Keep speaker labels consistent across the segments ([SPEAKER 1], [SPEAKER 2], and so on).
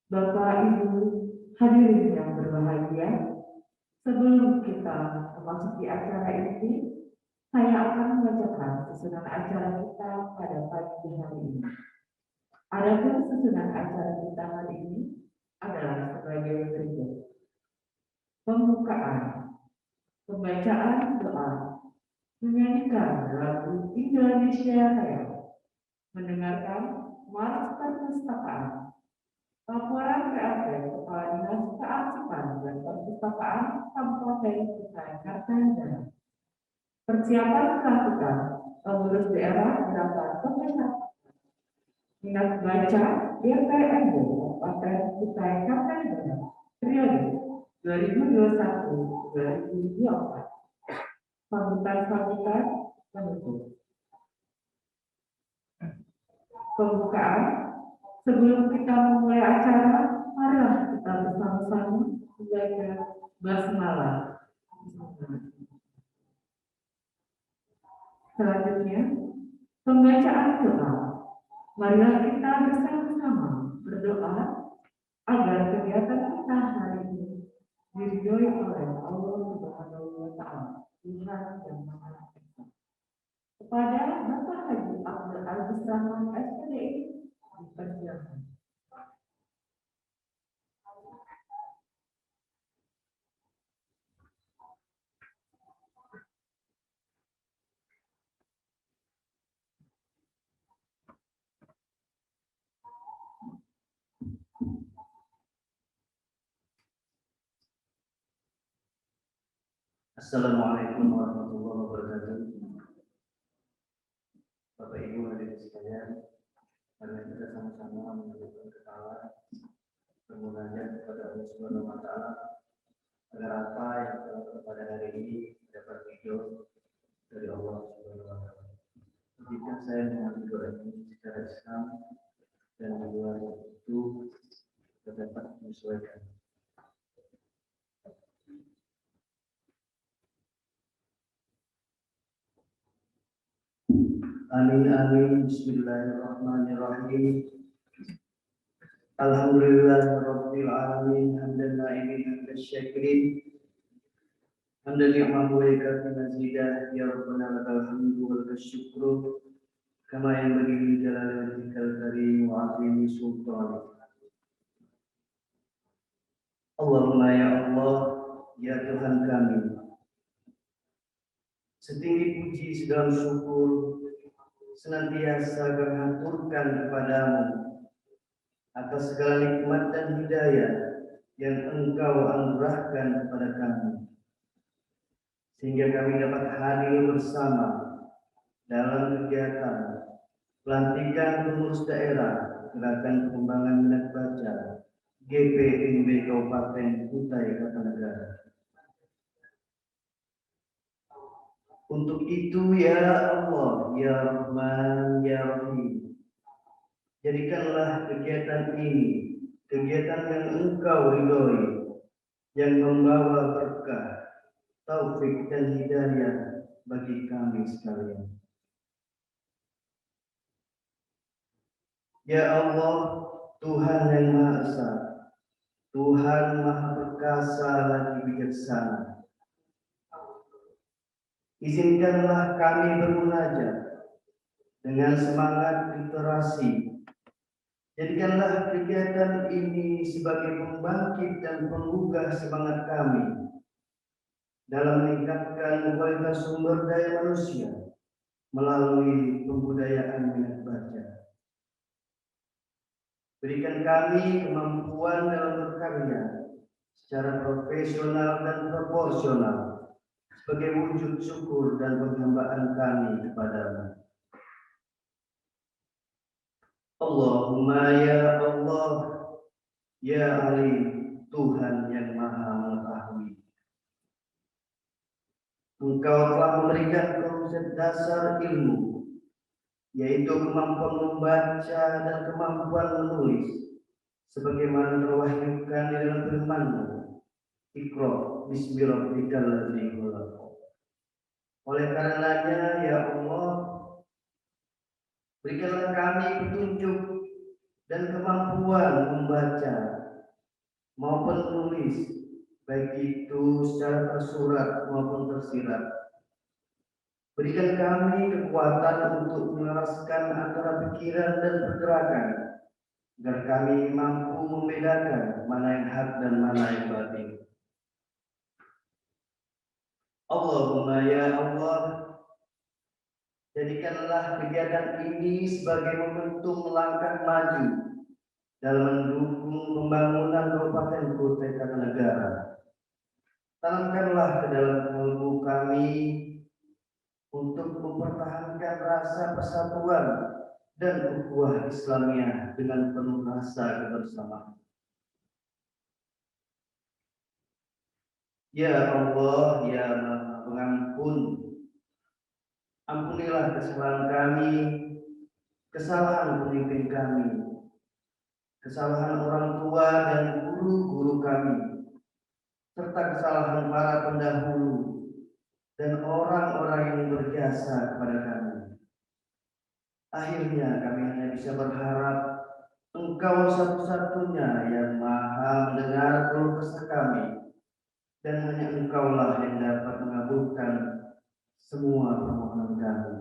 [SPEAKER 1] Bapak, Ibu, hadirin yang berbahagia, sebelum kita memasuki acara inti, saya akan membacakan susunan acara kita pada pagi hari ini. Adapun susunan acara kita hari ini adalah sebagai berikut: pembukaan, pembacaan doa, menyanyikan lagu Indonesia Raya, mendengarkan Mars Perpustakaan, laporan PAT Kepala Dinas Kearsipan dan Perpustakaan Kabupaten Kutai Kartanegara. Persiapan melakukan pengurus daerah gerakan pemerintahan minat baca DPRD Kabupaten Kutai Kartanegara periode 2021-2024. Sambutan-sambutan penutup. Pembukaan. Sebelum kita memulai acara, marilah kita bersama-sama membaca basmalah. Selanjutnya, pembacaan doa. Marilah kita bersama-sama berdoa agar kegiatan kita hari ini diridhoi oleh Allah Subhanahu wa Ta'ala, Tuhan yang Maha Esa. Kepada Bapak Haji Abdul Aziz Rahman SPDI dipersilakan.
[SPEAKER 2] Assalamualaikum warahmatullahi wabarakatuh. Bapak Ibu hadirin sekalian, mari kita sama-sama menundukkan kepala bermunajat kepada Allah Subhanahu wa Ta'ala agar apa yang telah pada hari ini dapat ridho dari Allah Subhanahu wa Ta'ala. Izinkan saya mengambil doa ini secara Islam dan di luar itu dapat menyesuaikan. Amin amin. Bismillahirrahmanirrahim. Alhamdulillahirabbil alamin. Hamdan na'imin hamdan syakirin. Hamdan ni'mahu wa yakfi mazidah. Ya Rabbana lakal hamdu wal syukru kama yanbaghi li jalali wajhikal karim wa 'azimi sultanik. Allahumma ya Allah, ya Tuhan kami, setinggi puji segala syukur senantiasa kami haturkan kepadamu atas segala nikmat dan hidayah yang Engkau anugerahkan kepada kami, sehingga kami dapat hadir bersama dalam kegiatan pelantikan pengurus daerah Gerakan Pengembangan Minat Baca GPMB Kabupaten Kutai Kartanegara. Untuk itu ya Allah, ya Rahman, ya Rahim, jadikanlah kegiatan ini kegiatan yang Engkau ridhoi, yang membawa berkah, taufik dan hidayah bagi kami sekalian. Ya Allah, Tuhan yang Maha Esa, Tuhan Maha Perkasa lagi bijaksana, izinkanlah kami bermunajat dengan semangat literasi. Jadikanlah kegiatan ini sebagai pembangkit dan penggugah semangat kami dalam meningkatkan kualitas sumber daya manusia melalui pembudayaan minat baca. Berikan kami kemampuan dalam berkarya secara profesional dan proporsional sebagai wujud syukur dan penghambaan kami kepadamu. Allahumma ya Allah, ya Alim, Tuhan yang Maha Mengetahui. Engkau telah memberikan konsep dasar ilmu, yaitu kemampuan membaca dan kemampuan menulis, sebagaimana terwahyukan di dalam firman-Mu. Iqra bismi rabbikal ladzi khalaq. Oleh karenanya ya Allah, berikanlah kami petunjuk dan kemampuan membaca maupun tulis, baik itu secara tersurat maupun tersirat. Berikan kami kekuatan untuk menyelaraskan antara pikiran dan pergerakan, agar kami mampu membedakan mana yang hak dan mana yang batil. Allahumma ya Allah, jadikanlah kegiatan ini sebagai momentum melangkah maju dalam mendukung pembangunan Kabupaten Kutai Kartanegara. Tanamkanlah ke dalam kalbu kami untuk mempertahankan rasa persatuan dan ukhuwah Islamiyah dengan penuh rasa kebersamaan. Ya Allah, ya Maha Pengampun, ampunilah kesalahan kami, kesalahan pemimpin kami, kesalahan orang tua dan guru-guru kami, serta kesalahan para pendahulu dan orang-orang yang berjasa kepada kami. Akhirnya kami hanya bisa berharap Engkau satu-satunya yang maha mendengar keluh kesah kami, dan hanya Engkaulah yang dapat mengabulkan semua permohonan kami.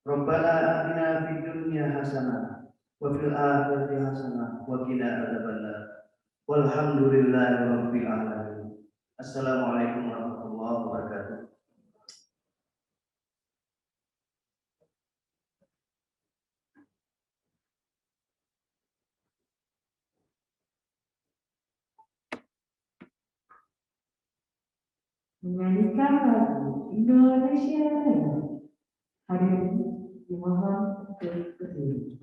[SPEAKER 2] Rabbana atina fid dunya hasanah wa fil akhirati hasanah wa qina adzabannar. Walhamdulillahi rabbil alamin. Assalamualaikum warahmatullahi wabarakatuh.
[SPEAKER 1] Menyanyikan lagu Indonesia Raya. Hadirin dimohon untuk berdiri.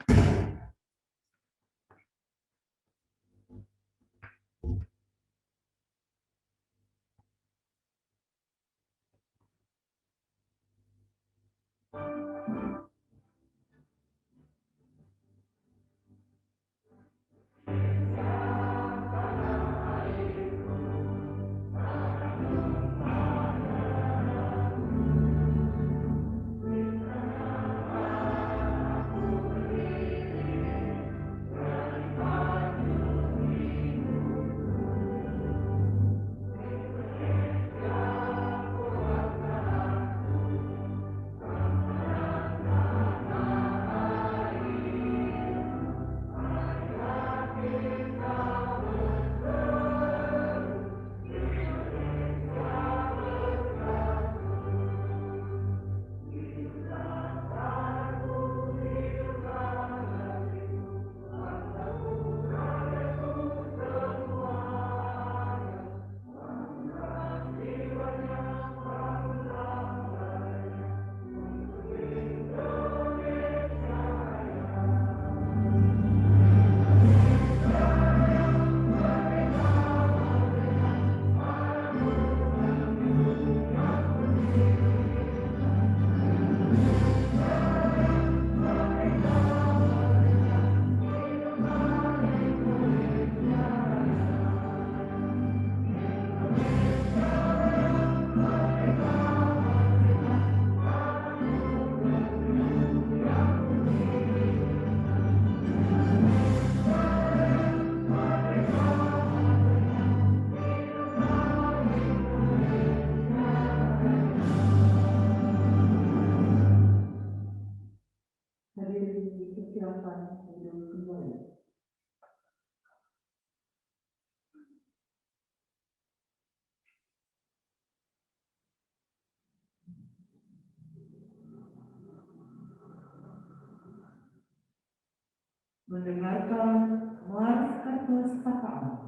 [SPEAKER 1] Hadirin dipersilakan untuk kembali. Mendengarkan Mars Perpustakaan.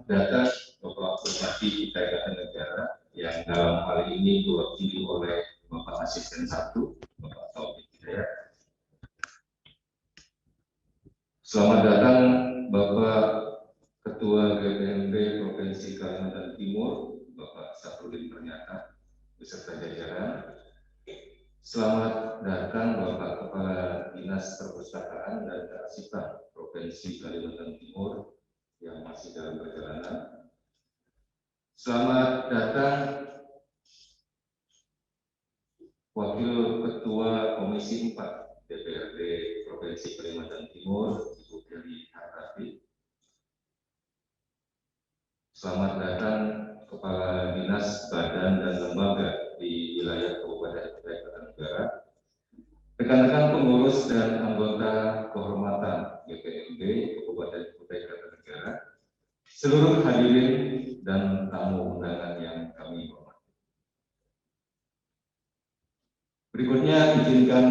[SPEAKER 3] data Bapak Bupati Kutai Negara yang dalam hal ini diwakili oleh Bapak Asisten 1, Bapak Taufik Hidayat. Selamat datang Bapak Ketua GPMB Provinsi Kalimantan Timur, Bapak Safrudin Pernyataan, beserta jajaran. Selamat datang Bapak Kepala Dinas Perpustakaan dan Kearsipan Provinsi Kalimantan Timur yang masih dalam perjalanan. Selamat datang Wakil Ketua Komisi 4 DPRD Provinsi Kalimantan Timur, Ibu Kelly Hartati. Selamat datang Kepala Dinas Badan dan Lembaga di wilayah Kabupaten Kutai Kartanegara, rekan-rekan pengurus dan anggota kehormatan GPMB Kabupaten Kutai Kartanegara, seluruh hadirin dan tamu undangan yang kami hormati. Berikutnya izinkan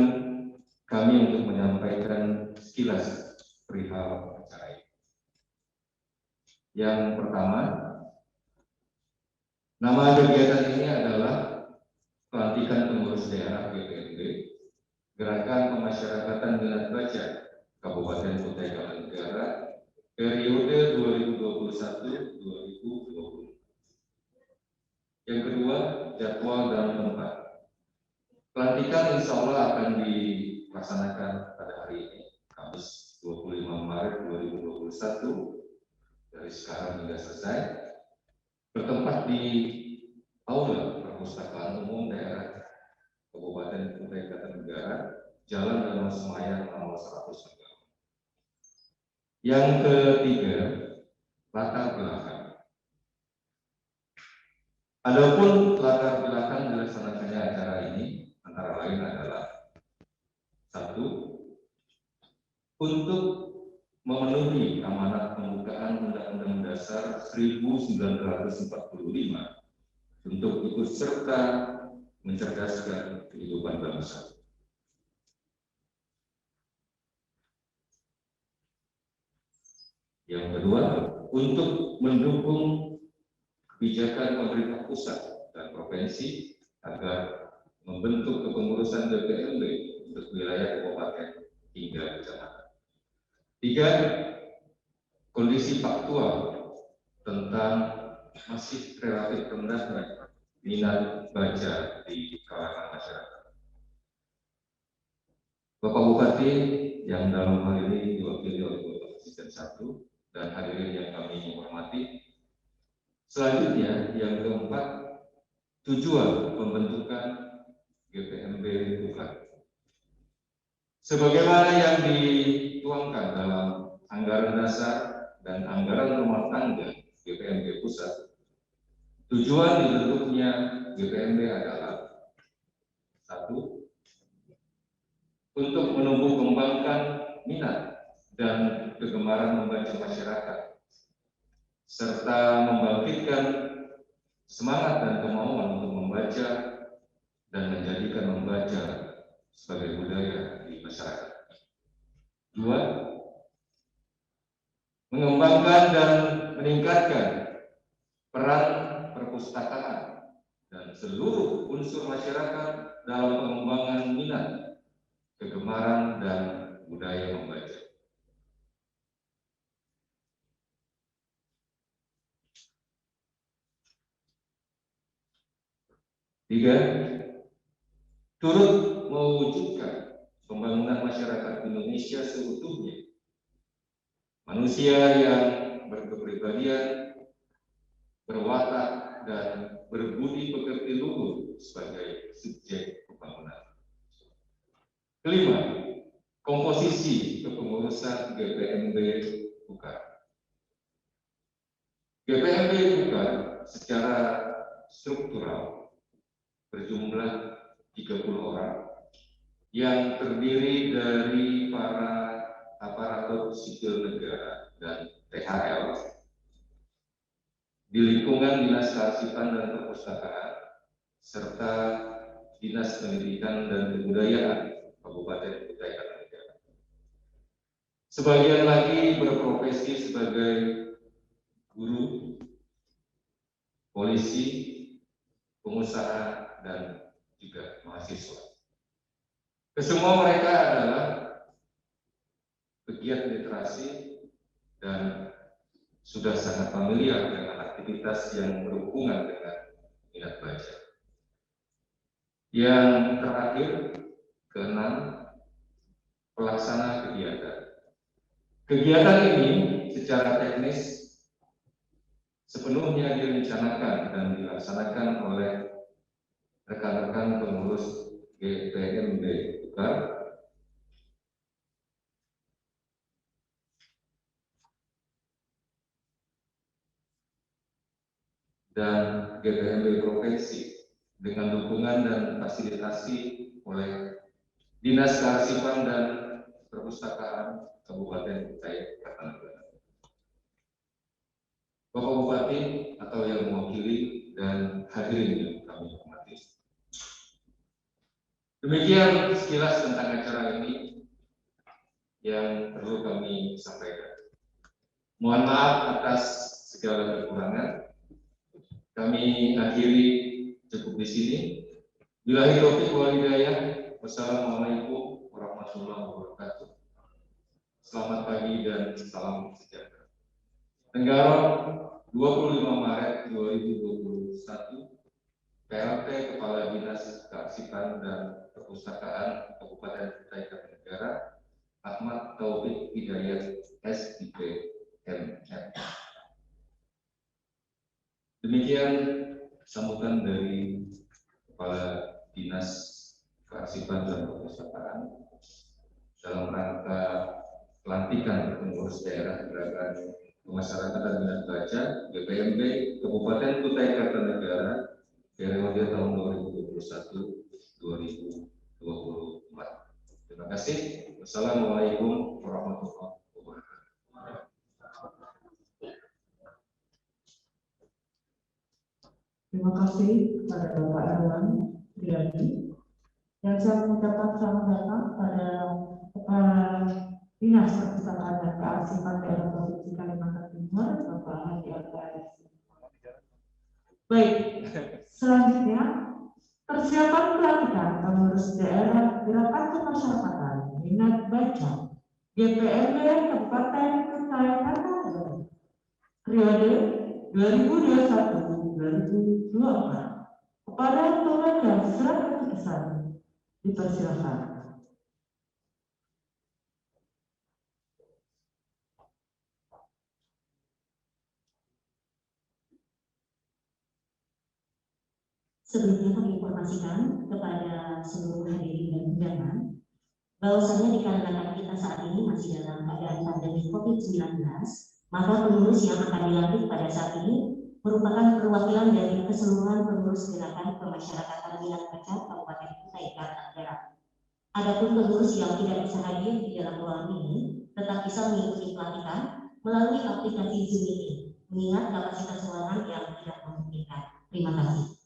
[SPEAKER 3] kami untuk menyampaikan sekilas perihal acara ini. Yang pertama, nama kegiatan ini adalah Pelantikan Pengurus Daerah GPMB, Gerakan Pemasyarakatan Minat Baca Kabupaten Kutai Kartanegara, periode 2021-2020. Yang kedua, jadwal dan tempat. Pelantikan insya Allah akan dilaksanakan pada hari ini, Kamis 25 Maret 2021, dari sekarang hingga selesai, bertempat di Aula Perpustakaan Umum Daerah Kabupaten Kutai Kartanegara, Jalan Danau Semayang nomor 100. Yang ketiga, latar belakang. Adapun latar belakang dilaksanakannya acara ini antara lain adalah: satu, untuk memenuhi amanat pembukaan Undang-Undang Dasar 1945 untuk ikut serta mencerdaskan kehidupan bangsa. Yang kedua, untuk mendukung kebijakan pemerintah pusat dan provinsi agar membentuk kepengurusan DPRD untuk wilayah kabupaten hingga kecamatan. Tiga, kondisi faktual tentang masih relatif rendahnya minat baca di kalangan masyarakat. Bapak Bupati yang dalam hal ini diwakili oleh Bapak Asisten 1 dan hadirin yang kami hormati. Selanjutnya, yang keempat, tujuan pembentukan GPMB Bukan. Sebagaimana yang dituangkan dalam anggaran dasar dan anggaran rumah tangga pusat. Tujuan dibentuknya GPMB adalah: 1. Untuk menumbuh kembangkan minat dan kegemaran membaca masyarakat, serta membangkitkan semangat dan kemauan untuk membaca dan menjadikan membaca sebagai budaya di masyarakat. 2. Mengembangkan dan meningkatkan peran perpustakaan dan seluruh unsur masyarakat dalam pengembangan minat, kegemaran, dan budaya membaca. 3. Turut mewujudkan pembangunan masyarakat Indonesia seutuhnya. Manusia yang berkepribadian, berwatak, dan berbudi pekerti luhur sebagai subjek pembangunan. 5. Komposisi kepengurusan GPMB Bukar. GPMB Bukar secara struktural berjumlah 30 orang yang terdiri dari para aparatur sipil negara dan THL di lingkungan Dinas Kearsipan dan Perpustakaan serta Dinas Pendidikan dan Kebudayaan Kabupaten Kutai Kartanegara. Sebagian lagi berprofesi sebagai guru, polisi, pengusaha, dan juga mahasiswa. Kesemua mereka adalah pegiat literasi dan sudah sangat familiar dengan aktivitas yang berhubungan dengan minat baca. Yang terakhir, keenam, pelaksana kegiatan. Kegiatan ini secara teknis sepenuhnya direncanakan dan dilaksanakan oleh rekan-rekan pengurus GPMB Bukar dan GPMB Provinsi dengan dukungan dan fasilitasi oleh Dinas Kearsipan dan Perpustakaan Kabupaten Kutai Kartanegara. Bapak Bupati atau yang mewakili dan hadirin yang kami hormati. Demikian sekilas tentang acara ini yang perlu kami sampaikan. Mohon maaf atas segala kekurangan. Kami akhiri cukup di sini. Billahi taufiq wal hidayah. Wassalamualaikum warahmatullahi wabarakatuh. Selamat pagi dan salam sejahtera. Tenggarong, 25 Maret 2021. PLT Kepala Dinas Kearsipan dan Perpustakaan Kabupaten Kutai Kartanegara, Ahmad Taufik Hidayat SIP MF. Demikian sambutan dari Kepala Dinas Kearsipan dan Perpustakaan dalam rangka pelantikan pengurus daerah gerakan pemasyarakatan minat baca GPMB Kabupaten Kutai Kartanegara periode tahun 2021-2024. Terima kasih. Wassalamualaikum warahmatullahi wabarakatuh.
[SPEAKER 1] Terima kasih kepada Bapak Irwan Riyadi. Dan saya mengucapkan selamat datang pada Kepala Dinas Perpustakaan dan Kearsipan Daerah Provinsi Kalimantan Timur, Bapak Hadi Al-Faris. Baik, selanjutnya persiapan pelatihan pengurus daerah gerakan kemasyarakatan minat baca GPMB Kabupaten Kutai Kartanegara periode 2021-2024 kepada pembaca surat keputusan dipersilakan.
[SPEAKER 4] Sebelumnya kami informasikan kepada seluruh hadirin dan undangan bahwasanya dikarenakan kita saat ini masih dalam keadaan pandemi COVID-19, maka pengurus yang akan dilantik pada saat ini merupakan perwakilan dari keseluruhan pengurus gerakan pemasyarakatan minat baca Kabupaten Kutai Kartanegara. Adapun pengurus yang tidak bisa hadir di dalam ruangan ini tetap bisa mengikuti pelatihan melalui aplikasi Zoom ini, mengingat kapasitas ruangan yang tidak memungkinkan. Terima kasih.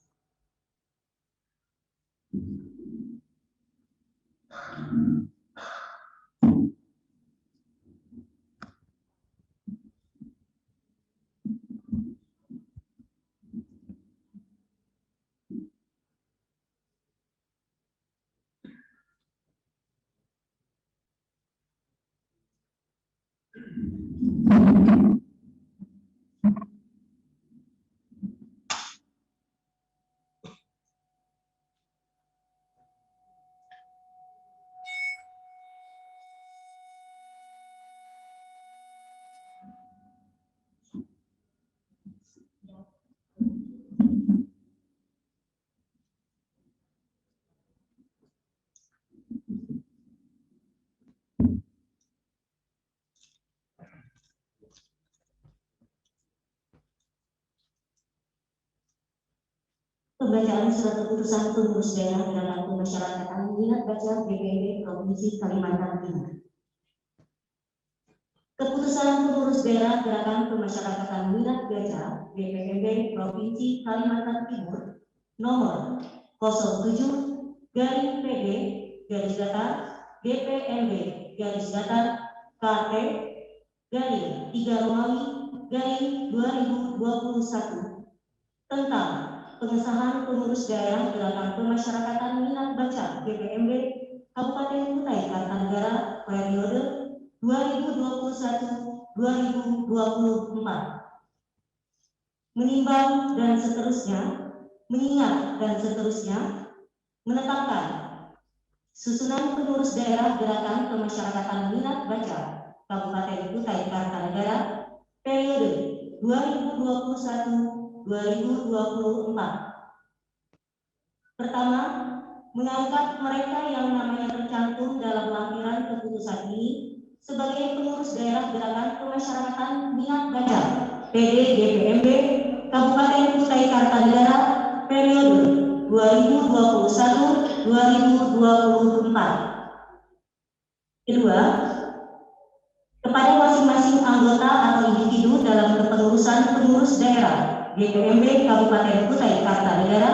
[SPEAKER 4] Pembacaan surat keputusan pengurus daerah gerakan pemasyarakatan minat baca DPRD Provinsi Kalimantan Timur. Keputusan pengurus daerah gerakan pemasyarakatan minat baca DPRD Provinsi Kalimantan Timur nomor 07/PB-KT-3 tentang pengesahan pengurus daerah gerakan pemasyarakatan minat baca GPMB Kabupaten Kutai Kartanegara periode 2021-2024. Menimbang dan seterusnya, mengingat dan seterusnya, menetapkan susunan pengurus daerah gerakan pemasyarakatan minat baca Kabupaten Kutai Kartanegara periode 2021-2024. Pertama, mengangkat mereka yang namanya tercantum dalam lampiran keputusan ini sebagai pengurus daerah gerakan pemasyarakatan minat baca PD GPMB Kabupaten Kutai Kartanegara periode 2021-2024. Kedua, kepada masing-masing anggota atau individu dalam kepengurusan pengurus daerah GPMB Kabupaten Kutai Kartanegara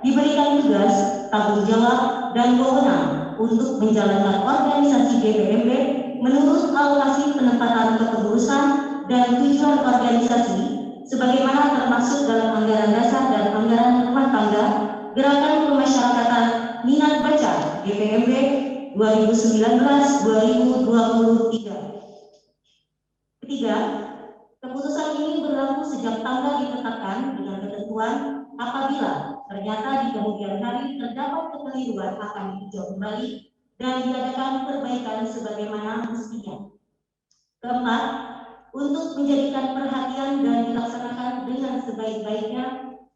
[SPEAKER 4] diberikan tugas, tanggung jawab, dan wewenang untuk menjalankan organisasi GPMB menurut alokasi penempatan kepengurusan dan tujuan organisasi sebagaimana termaksud dalam anggaran dasar dan anggaran rumah tangga gerakan pemasyarakatan minat baca GPMB 2019-2023. Ketiga, keputusan ini berlaku sejak tanggal ditetapkan dengan ketentuan apabila ternyata di kemudian hari terdapat kekeliruan akan ditinjau kembali dan diadakan perbaikan sebagaimana mestinya. Keempat, untuk menjadikan perhatian dan dilaksanakan dengan sebaik-baiknya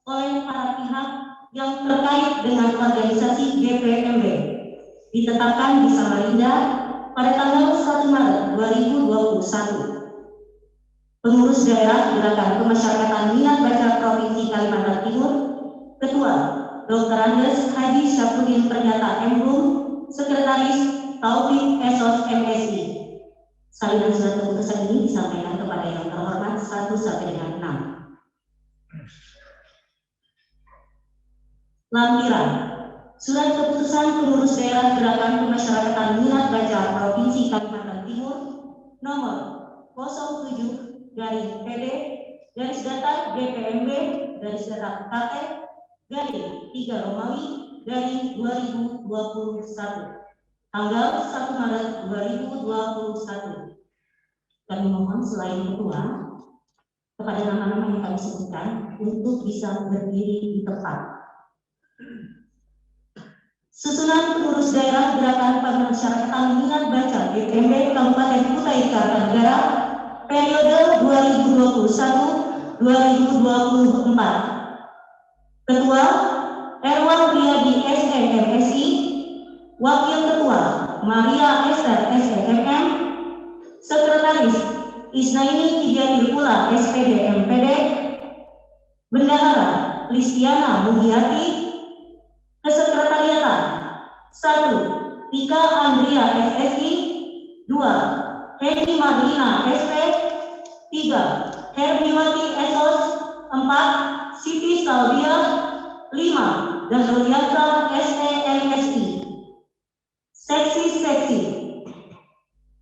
[SPEAKER 4] oleh para pihak yang terkait dengan organisasi GPMB, ditetapkan di Samarinda pada tanggal 1 Maret 2021. Pengurus daerah gerakan pemasyarakatan minat baca Provinsi Kalimantan Timur, Ketua Dr. Andes Haji Syafruddin Pernyataan M.Rum, Sekretaris Taufik Esos MSI. Salinan surat keputusan ini disampaikan kepada yang terhormat 1 sampai dengan 6. Lampiran surat keputusan pengurus daerah gerakan pemasyarakatan minat baca Provinsi Kalimantan Timur nomor 07/PD-KT-3 tanggal 1 Maret 2021. Kami mohon selain ketua kepada nama-nama yang kami sebutkan untuk bisa berdiri di tempat. Susunan pengurus daerah gerakan pemasyarakatan minat baca GPMB Kabupaten Kutai Kartanegara periode 2021-2024. Ketua Erwan Riyadi SMMSI, Wakil Ketua Maria Esther SMM, Sekretaris Isnaini Tidiatul Pula SPD MPD, Bendahara Listiana Mugiati. Kesekretariatan 1. Tika Andrea SSI. 2. Hedi Madlina SP. 3. Herbiwati Esos. 4. Siti Salvia. 5. Dan Ruliansa SEMSI.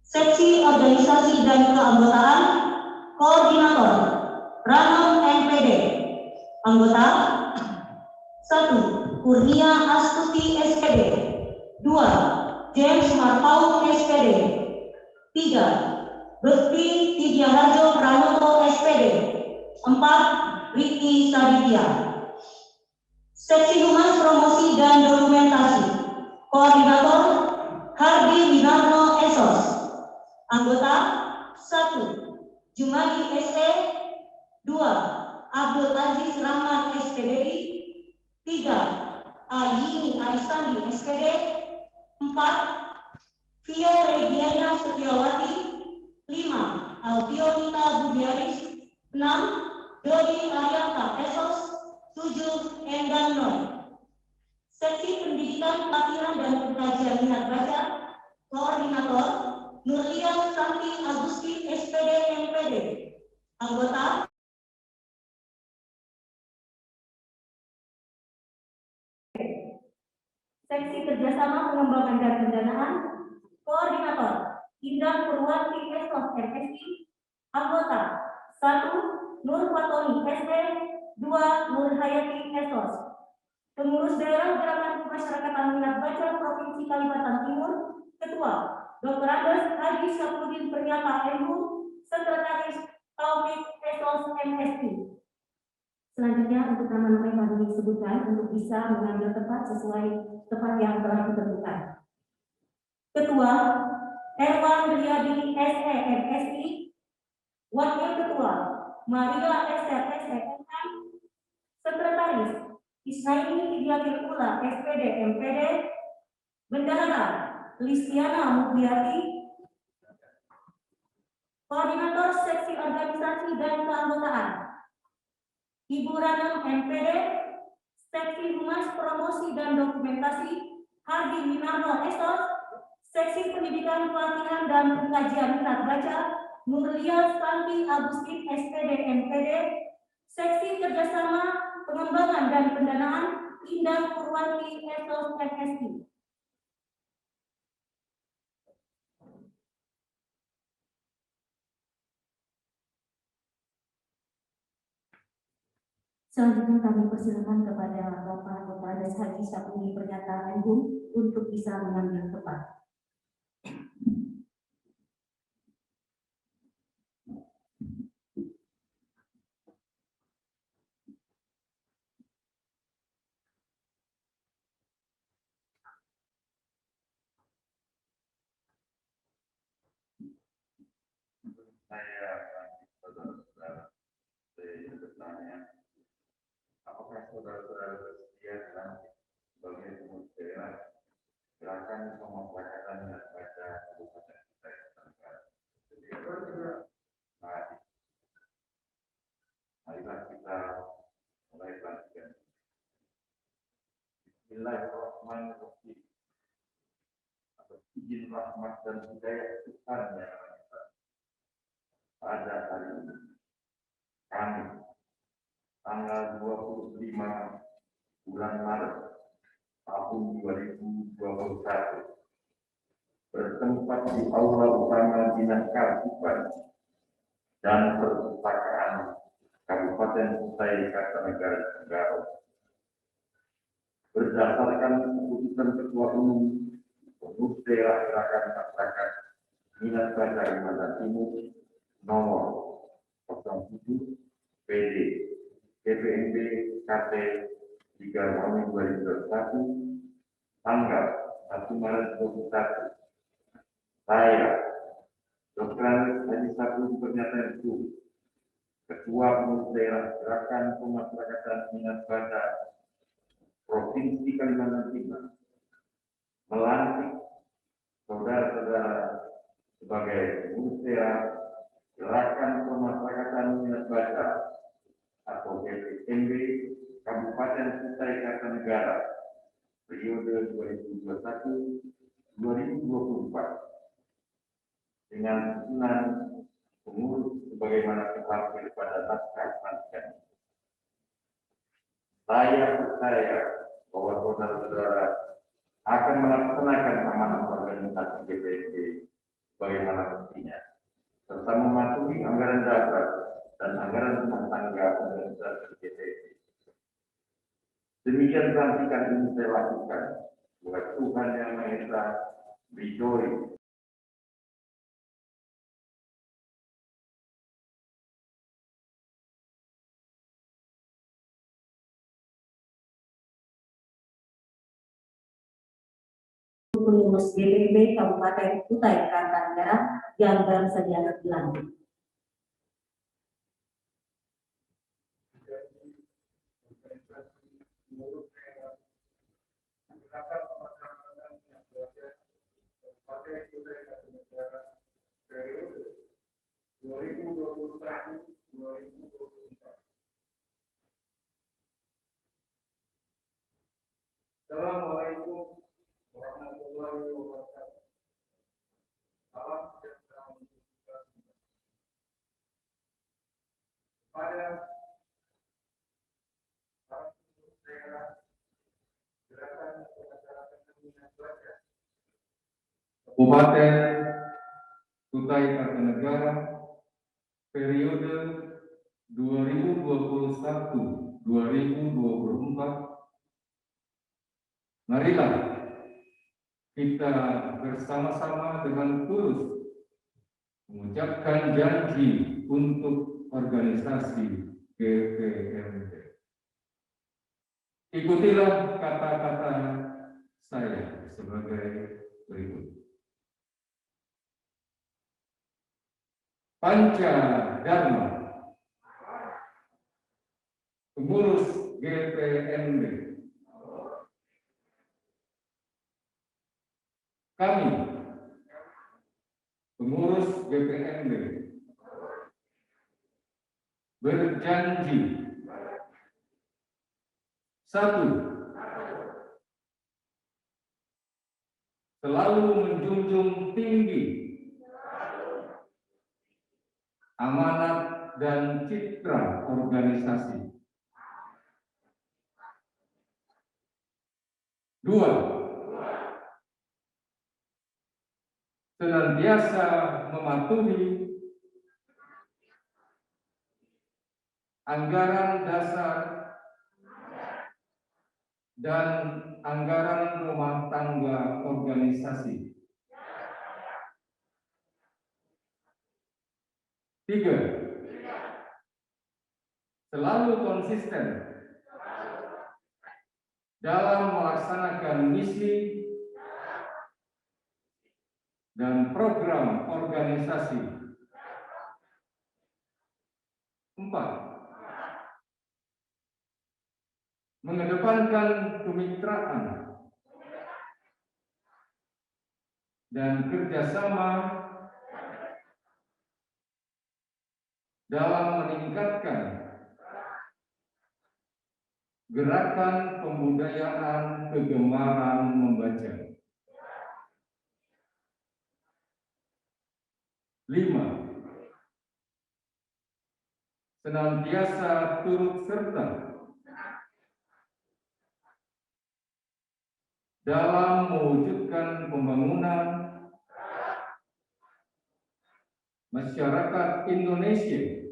[SPEAKER 4] Seksi organisasi dan keanggotaan. Koordinator Ranum NPD. Anggota 1. Kurnia Astuti SPD. 2. James Marpau SPD. 3. Bekti Tidiaharjo Pranoto SPD. 4. Riki Saditya. Seksi Humas Promosi dan Dokumentasi. Koordinator Hardi Winarno Esos. Anggota 1. Jumadi SE. 2. Abdul Aziz Rahman SPDI. 3. Ayini Arisandi SPD. 4. Via Regiana Setiawati. 5. Alpionita Budiaris. 6. Dodi Arianta Esos. 7. Endang Noi. Seksi Pendidikan, Pelatihan dan Pengkajian Minat Baca. Koordinator Nurlia Santi Agusti SPD MPD. Anggota Seksi Kerjasama Pengembangan dan Pendanaan. Koordinator Indra Purwanti Esos MSI. Anggota 1. Nur Fatoni SD. 2. Nur Hayati Esos. Pengurus Daerah Gerakan Kemasyarakatan Minat Baca Provinsi Kalimantan Timur. Ketua Dr. Andes Haji Sapudin Pernyataan MU. Sekretaris Taufik Esos MSI. Selanjutnya untuk nama-nama yang kami sebutkan untuk bisa mengambil tempat sesuai tempat yang telah ditentukan. Ketua Erwan Riyadi SE MSI. Wakil Ketua Maria Esther SE. Sekretaris Isnaini Idiatil Ula SPD MPD. Bendahara Listiana Mugiati. Koordinator Seksi Organisasi dan Keanggotaan Ibu Ranum MPD. Seksi Humas Promosi dan Dokumentasi Hardi Winarno Esos. Seksi Pendidikan, Pelatihan dan Pengkajian Minat Baca Nurlia Santi Agustin SPD MPD. Seksi Kerjasama Pengembangan dan Pendanaan Indah Purwanti Esos MSI. Selanjutnya kami persilakan kepada Bapak Dr. Andes Haji Sapudi Pernyataan MU untuk bisa mengambil tempat.
[SPEAKER 3] Saya saudara-saudara bertanya, apakah saudara-saudara bersedia dalam sebagai pengurus daerah gerakan pemasyarakatan minat baca Kabupaten Kutai Kartanegara? Marilah kita mulai pelantikan. Bismillahirrahmanirrahim. Atas izin rahmat dan hidayah Tuhan yang Maha Esa, pada hari ini kami tanggal 25 bulan Maret tahun 2021 bertempat di Aula Utama Dinas Karsipan dan Perpustakaan Kabupaten Kutai Kartanegara Tenggara. Berdasarkan keputusan Ketua Umum Pengurus Daerah Gerakan Masyarakat Minat Baca Kalimantan Timur nomor 07 PD KPMB KT 3 Maret 2021 tanggal 1 Maret 2021 saya Dr. Andes Haji Sapudi Pernyataan MU, Ketua Pengurus Daerah Gerakan Pemasyarakatan Minat Baca Provinsi Kalimantan Timur, melantik saudara-saudara sebagai pengurus daerah Gerakan Pemasyarakatan Minat Baca
[SPEAKER 2] atau BPMB Kabupaten Kutai Kartanegara periode 2021-2024 dengan susunan pengurus sebagaimana terlampir pada naskah pelantikan. Saya percaya bahwa saudara-saudara akan melaksanakan amanat organisasi BPMB bagaimana mestinya, serta mematuhi anggaran dasar dan anggaran rumah tangga organisasi BPMB. Demikian pelantikan ini saya lakukan buat Tuhan Yang Maha Esa Bidori.
[SPEAKER 4] Pengurus DPP Kabupaten Kutai Kartanegara yang baru saja dilantik.
[SPEAKER 2] Assalamualaikum warahmatullahi wabarakatuh. Salam sejahtera untuk kita semua. Pada para pengurus daerah gerakan masyarakat Indonesia Belajar Kabupaten Kutai Kartanegara periode 2021-2024. Marilah kita bersama-sama dengan tulus mengucapkan janji untuk organisasi BPMB. Ikutilah kata-kata saya sebagai berikut. Panca Dharma pengurus BPMB. Kami, pengurus BPMB, berjanji: 1. Selalu menjunjung tinggi amanat dan citra organisasi. 2. Senantiasa mematuhi anggaran dasar dan anggaran rumah tangga organisasi. 3. Selalu konsisten dalam melaksanakan misi dan program organisasi. 4. Mengedepankan kemitraan dan kerjasama dalam meningkatkan gerakan pembudayaan kegemaran membaca. 5. Senantiasa turut serta dalam mewujudkan pembangunan masyarakat Indonesia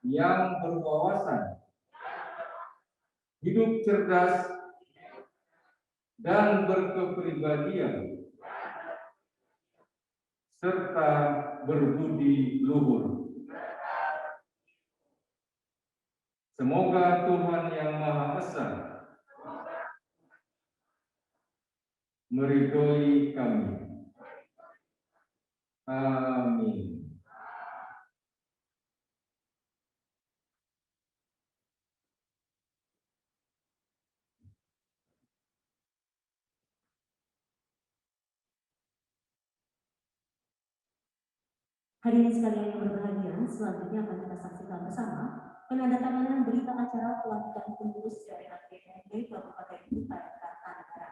[SPEAKER 2] yang berwawasan, hidup cerdas, dan berkepribadian, serta berbudi luhur. Semoga Tuhan Yang Maha Esa meridhoi kami. Amin.
[SPEAKER 4] Hadirin sekalian yang berbahagia, selanjutnya akan kita saksikan bersama penandatanganan berita acara pelantikan pengurus daerah DPRD Kabupaten Kutai Kartanegara.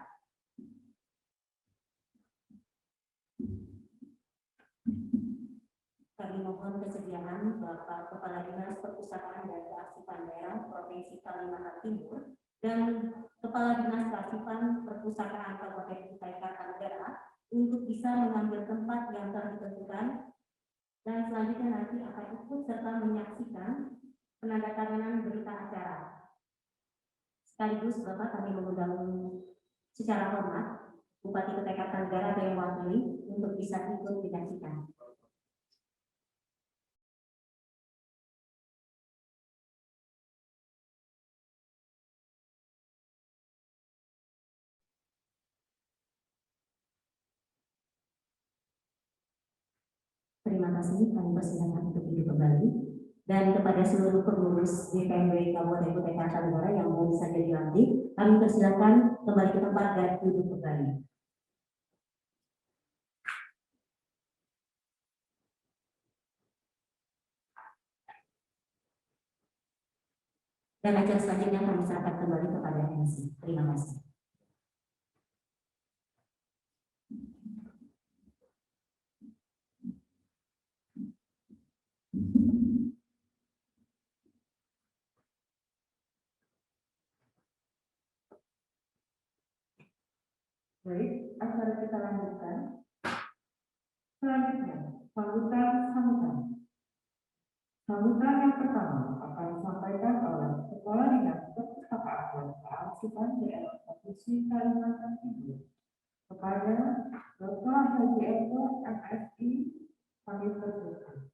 [SPEAKER 4] Kami mohon kesediaan Bapak Kepala Dinas Perpustakaan dan Kearsipan Daerah Provinsi Kalimantan Timur dan Kepala Dinas Kearsipan Perpustakaan Kabupaten Kutai Kartanegara untuk bisa mengambil tempat yang telah ditentukan dan selanjutnya nanti akan ikut serta menyaksikan penandatanganan berita acara. Sekaligus Bapak kami mengundang secara hormat Bupati Kutai Kartanegara dan Wakili untuk bisa ikut menyaksikan. Terima kasih, kami persilakan untuk duduk kembali. Dan kepada seluruh pengurus DPRD Kabupaten Kutai Kartanegara yang mau saja dilantik, kami persilakan kembali ke tempat dan duduk kembali. Dan acara selanjutnya kami serahkan kembali kepada MC. Terima kasih.
[SPEAKER 1] Baik, acara kita lanjutkan. Selanjutnya, sambutan. Sambutan yang pertama akan disampaikan oleh Kepala Dinas Perpustakaan dan Kearsipan Daerah Provinsi Kalimantan Timur kepada Dr. Haji Eko MSI kami persilakan.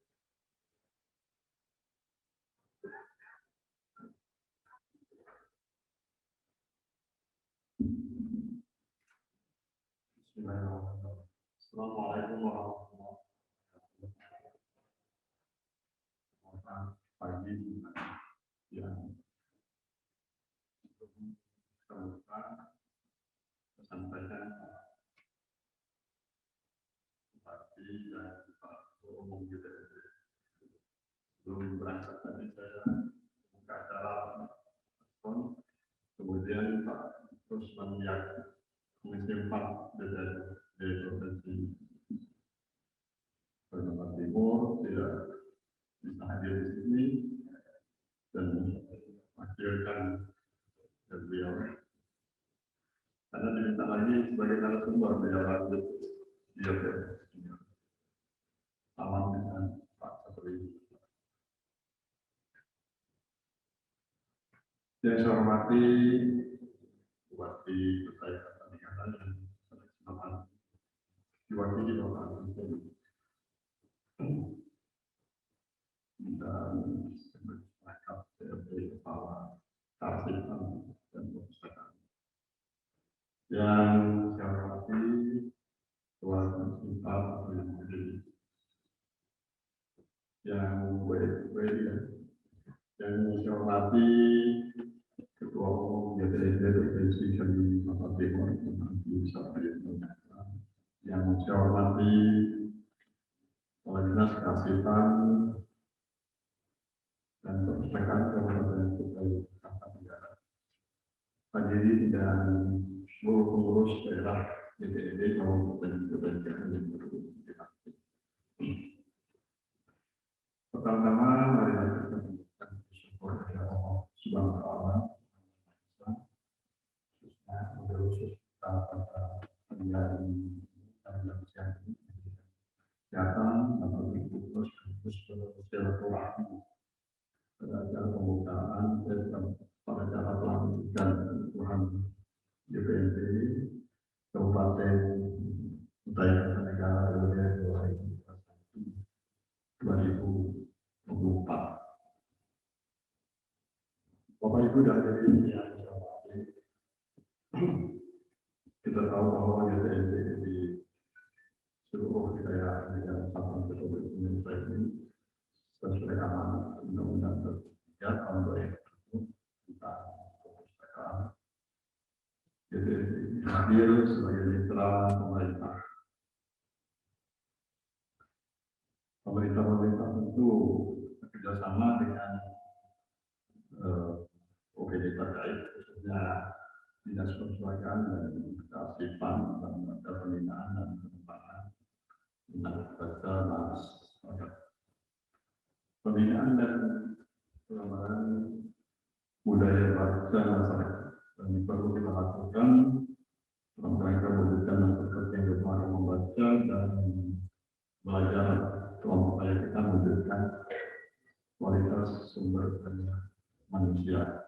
[SPEAKER 5] Assalamualaikum warahmatullahi wabarakatuh. Selamat pagi yang terbuka sampaikan Bupati dan Pak Umum DPRD. Sebelum berangkat tadi saya buka acara respon, kemudian Pak Rusman Yak Komisi 4 DPRD Provinsi Kalimantan Timur tidak bisa hadir di sini dan mewakilkan beliau karena diminta lagi sebagai narasumber beliau lanjut dia salam dengan Pak Kapolri. Yang saya hormati Bupati Kutai Kartanegara dan teman-teman diwakili Bapak Menteri dan masyarakat DPRD Kepala Kearsipan dan Perpustakaan. Yang saya hormati Tuan Menteri atau yang hadir, yang saya hormati Ketua Umum DPRD Provinsi Kalimantan Timur yang saya hormati Kepala Dinas Kearsipan dan Perpustakaan Kabupaten Kutai Kartanegara, hadirin dan seluruh pengurus daerah DPRD Kabupaten Kutai Kartanegara. Pertama-tama mari kita mengucapkan syukur kepada Allah Subhanahu wa Ta'ala khususnya pada pilihan yang siang ini datang atau dikutus silaturahmi pada acara pembukaan pada acara pelantikan Tuhan DPRD Kabupaten Kutai Kartanegara periode 2024. Bapak Ibu dan hadirin yang saya hormati, kita tahu bahwa DPRD di seluruh wilayah negara Kesatuan Republik Indonesia ini sesuai amanat Undang-Undang 3 tahun 2020 tentang perpustakaan. DPRD hadir sebagai mitra pemerintah tentu terkait khususnya dinas pensesuaian dan kearsipan dan pembinaan dan pengembangan minat baca mas pembinaan dan pengembangan budaya baca masyarakat dan ini perlu kita lakukan dalam rangka memberikan masyarakat yang gemar membaca dan belajar kelompok kita memberikan kualitas sumber daya manusia.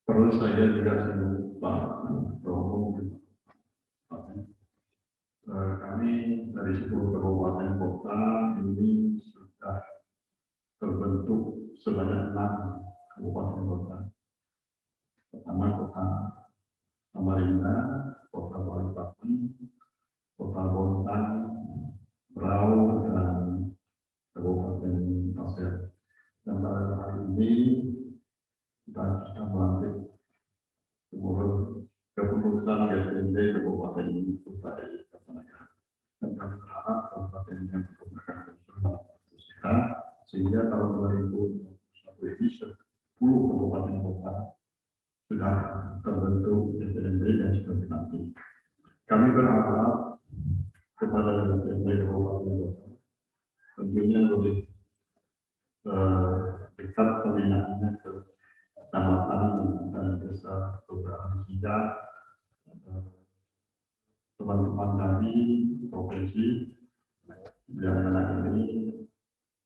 [SPEAKER 5] Perlu saya juga Pak Romo, kami dari 10 kabupaten kota ini sudah terbentuk sebanyak 6 kabupaten kota. Pertama kota Samarinda, kota Balikpapan, kota Bontang, Berau, dan Kabupaten Pasir. Dan pada hari ini kita sudah melantik sebuah keputusan DPRD Kabupaten Kutai Kartanegara. Dan kami berharap kabupaten yang menggunakan usaha sehingga tahun 2021 ini 10 kabupaten kota sudah terbentuk DPRD dan sudah dilantik. Kami berharap kepada DPRD Kabupaten Kota tentunya lebih dekat pembinaannya ke kecamatan dan desa kelurahan hingga teman-teman dari provinsi yang anak ini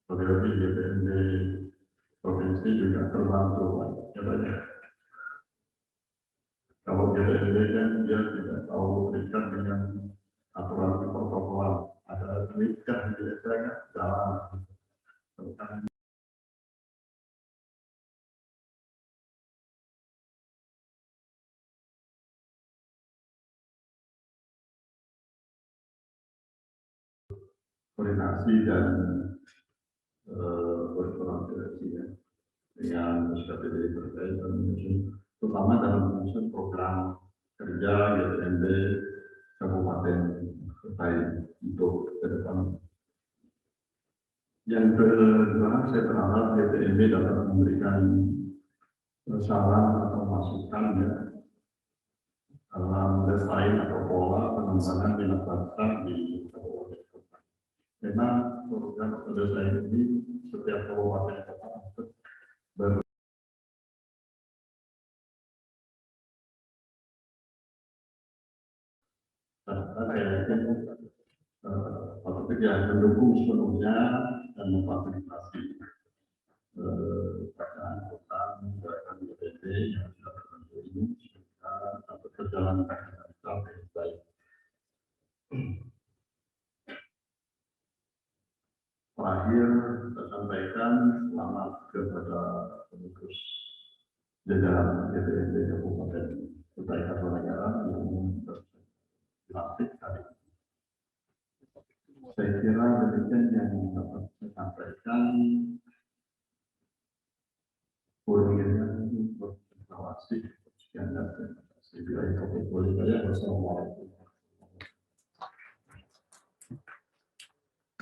[SPEAKER 5] sebagai DPRD provinsi juga terbantu banyak. Kalau DPRD kan dia tidak tahu terikat dengan aturan protokol, ada terikat di desa kan jalan tentang koordinasi dan berkoordinasi dengan strategi terkait dan terutama dalam menyusun program kerja DPRD Kabupaten Kutai untuk ke depan. Yang kedua, saya berharap DPRD dapat memberikan saran atau masukan ya dalam desain atau pola pengembangan minat baca di Kabupaten Kota. Memang program atau desain ini setiap kabupaten kota ber yang mendukung sepenuhnya dan memfasilitasi bacaan kota menggunakan DPRD yang sudah terbentuk ini sehingga dapat berjalan dengan baik. Terakhir saya sampaikan selamat kepada pengurus jajaran DPRD Kabupaten Kutai Kartanegara yang dilantik hari ini. Saya kira demikian yang dapat saya sampaikan. Kurangnya terima kasih. Sekian dan terima kasih. Wassalamualaikum.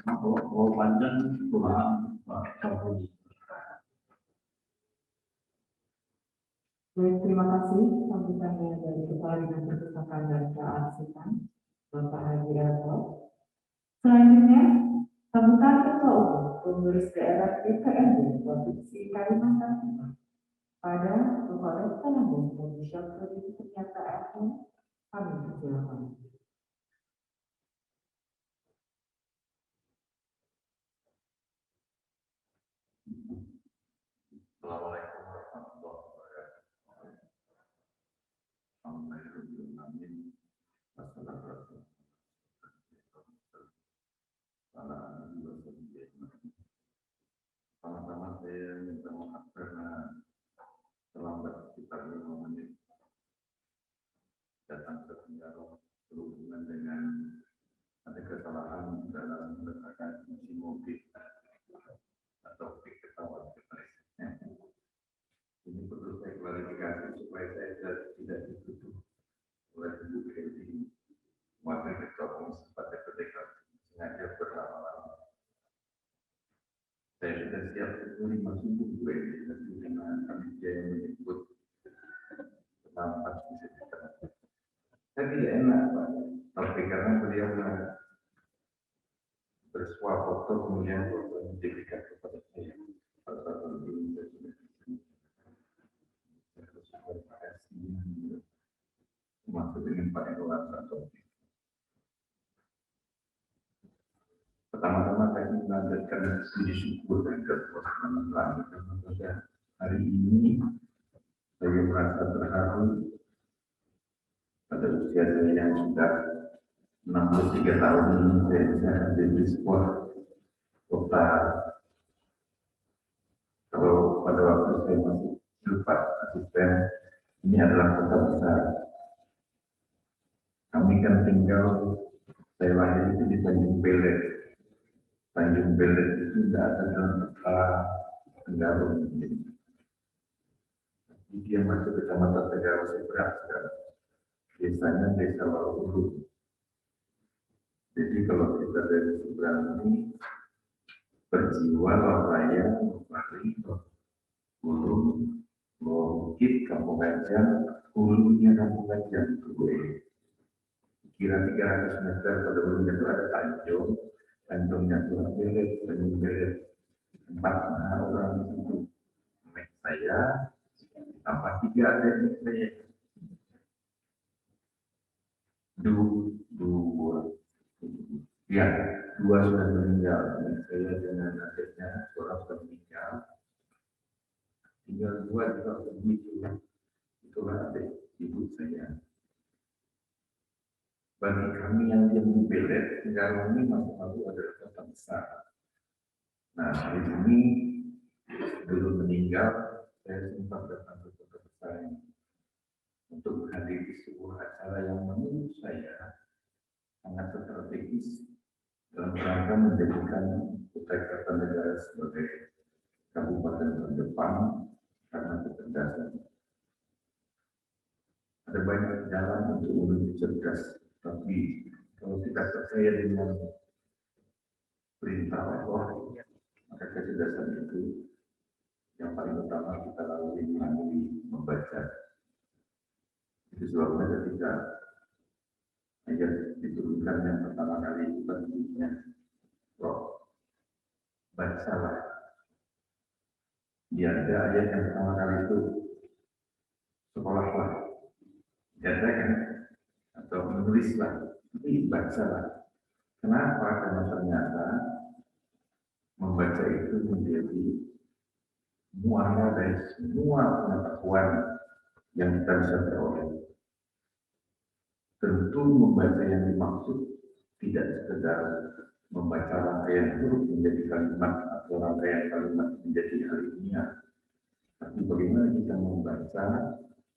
[SPEAKER 5] Kalau panjang Tuhan Pak Kapolri.
[SPEAKER 1] Baik, terima kasih sambutannya dari Kepala Dinas Perpustakaan dan Kearsipan, Bapak Haji Rato. Selanjutnya, sambutan Ketua Umum Pengurus Daerah DPRD Provinsi Kalimantan Timur pada Bapak Dr. Lambung dan Syafruddin pernyataannya kami persilakan.
[SPEAKER 5] Assalamualaikum warahmatullahi wabarakatuh. Alhamdulillah. Sama-sama saya minta maaf karena terlambat sekitar 5 menit datang ke Tenggara berhubungan dengan ada kesalahan dalam meletakkan kunci mobil atau pik pesawat. Ini perlu saya klarifikasi supaya saya tidak dituduh oleh Ibu Hedi Wakil Ketua Komisi Partai Berdekatan sengaja berlama-lama. Saya sudah siap pukul 5 subuh nanti dengan panitia yang menyebut
[SPEAKER 6] Kan tidak enak Pak, tapi karena beliau bersuah foto kemudian foto diberikan kepada saya. Pada saat ini saya sudah terima kasih masuk dengan Pak Erwan atau pertama-tama saya mengajarkan puji syukur dan kepuasan langit karena pada hari ini saya merasa terharu pada usia saya yang sudah 63 tahun ini saya bisa ada di sebuah kota. Kalau pada waktu saya masih Pak asisten, ini adalah kota besar. Kami kan tinggal, saya lahir di Tanjung Pelet. Tanjung Pelet itu tidak ada dalam peta Tenggara. Dia masuk ke Kecamatan Tenggara Seberang sekarang. Desanya Desa Waluhulu. Jadi kalau kita dari seberang ini berjiwa Raya, Bali, Gunung, Bukit, Kampung Gajah, hulunya Kampung Gajah itu gue. Kira 300 meter pada hulunya itu ada Tanjung, Tanjungnya itu Belet, Tanjung Belet. 4 orang itu. Saya, tambah 3 ada saya. Ya, 2 sudah meninggal. Saya dengan adiknya, seorang sudah meninggal. Tinggal 2 juga begitu. Itulah adik ibu saya. Bagi kami yang di Belet, Tenggara ini masih adalah kota besar. Nah, hari ini dulu meninggal, saya sempat datang ke kota besar ini untuk menghadiri sebuah acara yang menurut saya sangat strategis dalam rangka menjadikan Kutai Kartanegara sebagai kabupaten terdepan karena kecerdasan. Ada banyak jalan untuk menuju cerdas, tapi kalau kita percaya dengan perintah Allah, maka kecerdasan itu yang paling utama kita lalui melalui membaca. Itu sebabnya ketika ayat diturunkan yang pertama kali itu bunyinya roh, bacalah. Dia ada ayat yang pertama kali itu sekolahlah, diadakan atau menulislah, tapi bacalah. Kenapa? Karena ternyata membaca itu menjadi muara dari semua pengetahuan yang kita bisa peroleh. Tentu membaca yang dimaksud tidak sekedar membaca rangkaian huruf menjadi kalimat atau rangkaian kalimat menjadi alamiah, tapi bagaimana kita membaca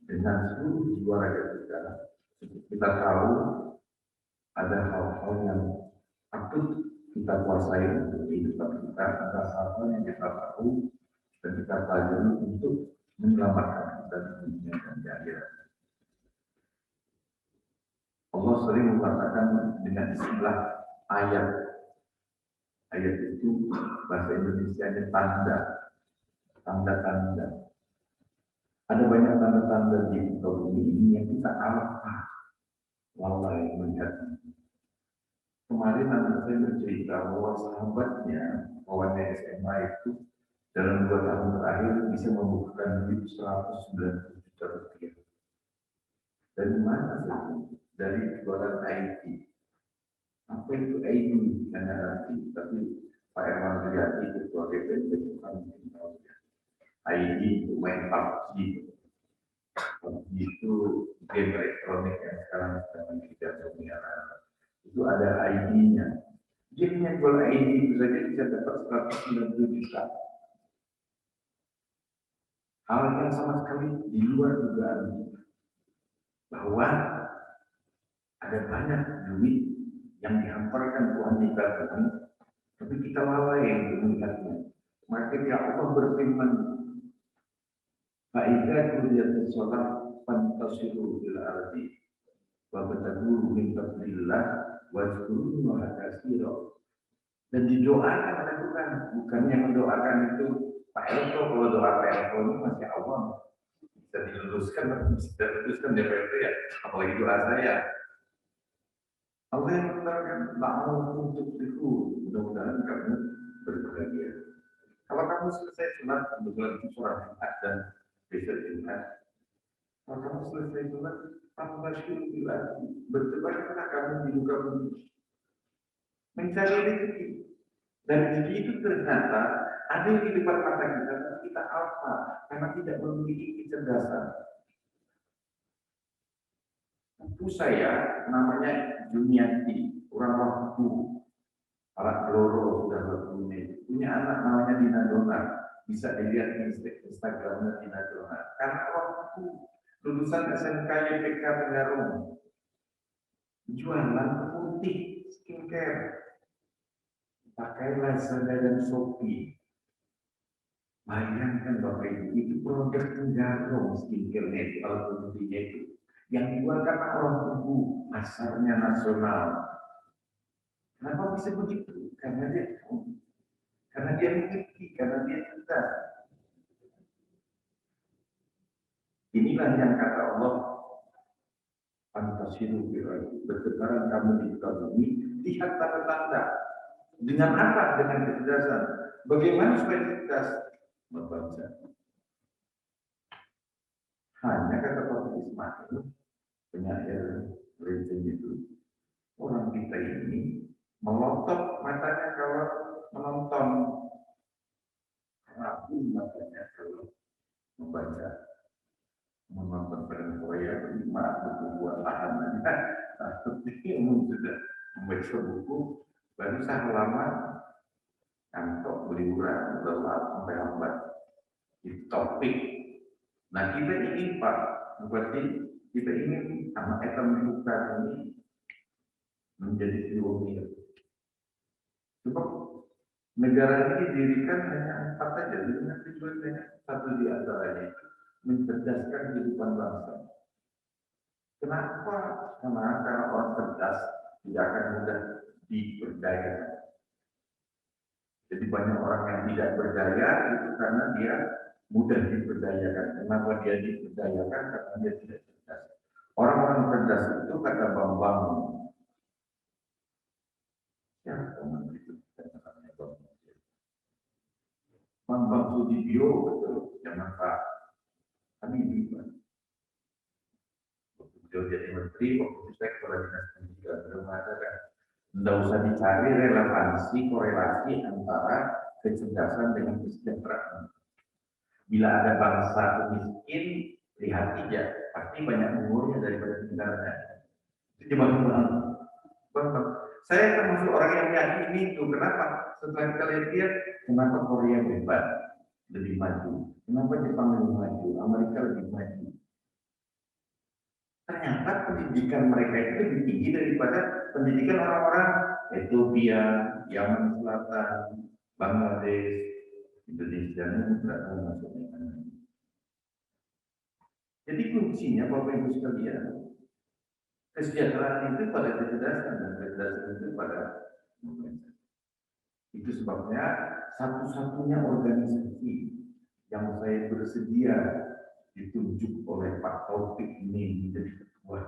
[SPEAKER 6] dengan seluruh jiwa raga kita. Kita tahu ada hal-hal yang patut kita kuasai untuk kehidupan kita, ada hal-hal yang kita tahu dan kita pelajari untuk menyelamatkan kita di dunia dan di akhirat. Allah sering mengatakan dengan istilah ayat. Ayat itu bahasa Indonesia-nya tanda-tanda. Ada banyak tanda-tanda di muka bumi ini yang kita alami, lalai melihatnya. Kemarin anak saya bercerita bahwa sahabatnya, kawannya SMA itu dalam 2 tahun terakhir bisa membukukan duit 190 juta rupiah. Dari mana sih? Dari jualan IT. Apa itu IT? Karena nanti, tapi Pak Erwan Riyadi ketua DPD itu kan mungkin tahu ya. IT itu main PUBG. PUBG itu game elektronik yang sekarang sedang kita pelihara. Itu ada ID-nya. Dia punya jual ID itu saja bisa dapat 190 juta. Hal yang sama sekali di luar dugaan bahwa ada banyak duit yang dihamparkan Tuhan kita ini, tapi kita lalai untuk melihatnya. Maka ya Allah berfirman, "Fa'idza qudiyatis shalah fantasiru fil ardi wa tabtaghu min fadlillah wa dzkurullaha katsiran." Dan didoakan oleh Tuhan, bukan yang mendoakan itu Pak Elko. Kalau doa Pak Elko ini masih awam, bisa diluluskan, bisa diluluskan DPRD ya, apalagi doa saya. Allah yang mengatakan la'allakum tuflihun, mudah-mudahan kamu berbahagia. Kalau kamu selesai sholat, kebetulan itu sholat Jumat dan besok Jumat. Kalau kamu selesai sholat, tambahkan lagi, bertebaranlah kamu di muka bumi, mencari rezeki. Dan rezeki itu ternyata ada yang di depan mata kita, tapi kita alfa karena tidak memiliki kecerdasan. Ibu saya namanya Junianti, orang waktu alat Bloro sudah berpunya, punya anak namanya Dina Dona, bisa dilihat di Instagramnya Dina Dona. Karena waktu lulusan SMK YPK Tenggarong, jualan putih skincare, pakai Lazada dan Shopee. Bayangkan Bapak Ibu, itu produk Tenggarong skincare-nya itu, alat putihnya itu. Yang dijual karena orang tubuh, pasarnya nasional. Kenapa bisa begitu? Karena dia tahu, karena dia mengerti, karena dia cerdas. Inilah yang kata Allah, Antasiru biraju, bertebaran kamu di muka bumi, lihat tanda-tanda. Dengan apa? Dengan kecerdasan. Bagaimana supaya cerdas? Membaca. Hanya kata Pak Ismail, penyair religion itu, orang kita ini melotot matanya kalau menonton, ragu matanya kalau membaca, menonton film Korea, berlima buku tahanan. Tapi umum sudah membaca buku, baru saya lama kantor beliuran, lelah sampai lambat di topik. Nah kita ingin Pak, berarti kita ingin anak kita membuka ini menjadi pionir. Sebab negara ini didirikan hanya 4 saja, dengan tujuannya satu di antaranya mencerdaskan kehidupan bangsa. Kenapa? Karena orang cerdas tidak akan mudah diperdaya. Jadi banyak orang yang tidak berdaya itu karena dia mudah diperdayakan. Kenapa dia diperdayakan? Karena dia tidak cerdas. Orang-orang cerdas itu kata Bambang, ya teman itu namanya Bambang Sudibyo, betul, zaman Pak Habibie. Waktu beliau jadi menteri, waktu itu saya kepala dinas pendidikan, beliau mengatakan, tidak usah dicari relevansi korelasi antara kecerdasan dengan kesejahteraan. Bila ada bangsa miskin, lihat saja, pasti banyak umurnya daripada negaranya. Jadi Bambang, saya termasuk orang yang meyakini itu. Kenapa? Setelah kita lihat, kenapa Korea hebat, lebih maju? Kenapa Jepang lebih maju? Amerika lebih maju? Ternyata pendidikan mereka itu lebih tinggi daripada pendidikan orang-orang Ethiopia, Yaman Selatan, Bangladesh, Indonesia ini tidak tahu maksudnya. Jadi kuncinya Bapak Ibu sekalian, kesejahteraan itu pada kecerdasan dan kecerdasan itu pada pemerintah. Itu sebabnya satu-satunya organisasi yang saya bersedia ditunjuk oleh Pak Taufik ini menjadi ketua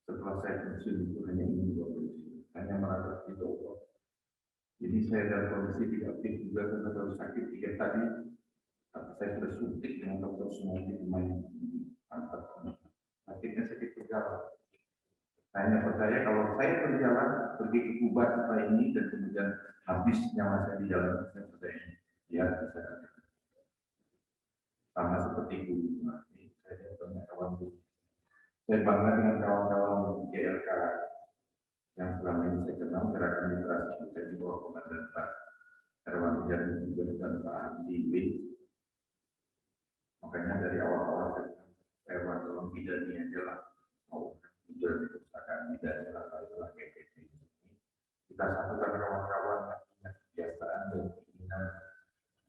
[SPEAKER 6] setelah saya pensiun itu hanya ini hanya merasa itu. Jadi saya dalam kondisi tidak aktif juga karena baru sakit 3 tadi, tapi saya sudah suntik dengan dokter semua di main antar sakitnya sakit berjalan. Saya percaya kalau saya berjalan pergi ke Kuba setelah ini dan kemudian habisnya masa di jalan, saya percaya dia bisa. Sama seperti guru, saya punya kawan guru. Saya bangga dengan kawan-kawan GLK yang selama ini saya kenal gerakan literasi saya di bawah komandan Pak Herwan Jari juga dan Pak Andi. Makanya dari awal-awal saya Herwan tolong bidani aja lah, mau tidur di perpustakaan bidani lah, kalau kayak gitu. Kita satukan kawan-kawan yang punya kebiasaan dan keinginan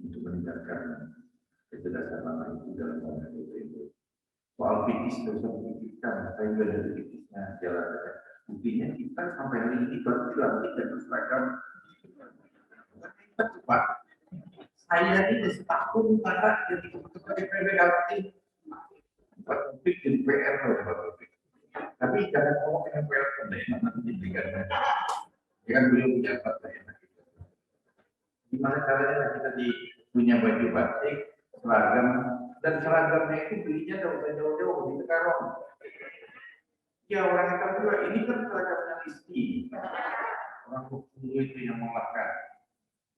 [SPEAKER 6] untuk meningkatkan kecerdasan anak itu dalam banyak itu. Soal fikih tidak usah dipikirkan, saya juga dari fikihnya jalan. Buktinya kita sampai hari ini baru dilantik dan berseragam. Kita cepat. Saya ini setahun karena jadi ketua DPW Kaltim. Pak Taufik jadi PR oleh Pak Taufik. Tapi jangan ngomong dengan welcome deh, nanti diberikan. Ya kan beliau punya apa ya? Gimana caranya kita punya baju batik, seragam, dan seragamnya itu belinya jauh-jauh di Tekarong. Ya orang kita juga ini kan seragamnya Listi, orang Bengkulu itu yang mengolahkan.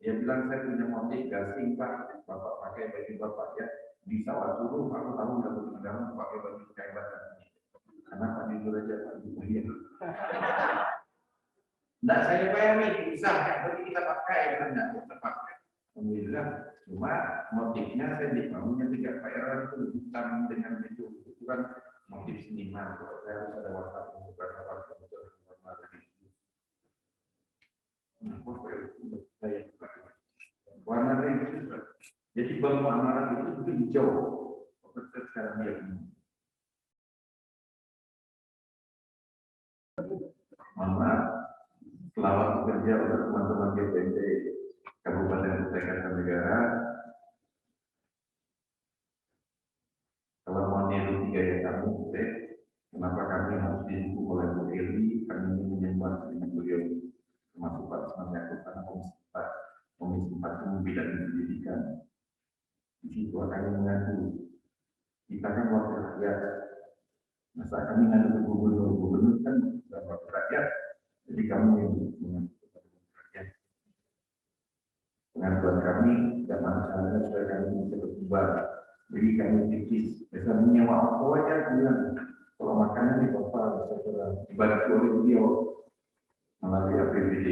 [SPEAKER 6] Dia bilang saya punya motif gasing pak, bapak pakai baju bapak ya di sawah suruh, aku tahu nggak punya negara pakai baju kayak badan ini. Kenapa jujur aja pak Budi? Nggak saya bayangin bisa berarti kita pakai kan nggak kita pakai. Alhamdulillah, cuma motifnya saya dibangunnya tidak bayaran itu hitam dengan itu kan motif seniman. Kalau saya harus ada warna bukan warna warna itu jadi bambu amaran itu hijau sekarang dia mama selamat bekerja untuk teman-teman GPD Kabupaten Kutai Kartanegara. Kalau mau niru 3 ya kamu kenapa kami harus didukung oleh Bu Eli, kami ingin menyembah dengan beliau termasuk Pak Semangat Kota Komisi 4 bidang pendidikan. Di situ akan mengadu. Kita kan wakil rakyat. Masa kami ngadu gubernur kan bukan wakil rakyat. Jadi kamu yang mengadu rakyat. Pengaduan kami tidak masalah supaya kami bisa berubah. Jadi kami tipis. Bisa menyewa apa aja bilang. Kalau makanan di bapak ibadat oleh beliau melalui APBD.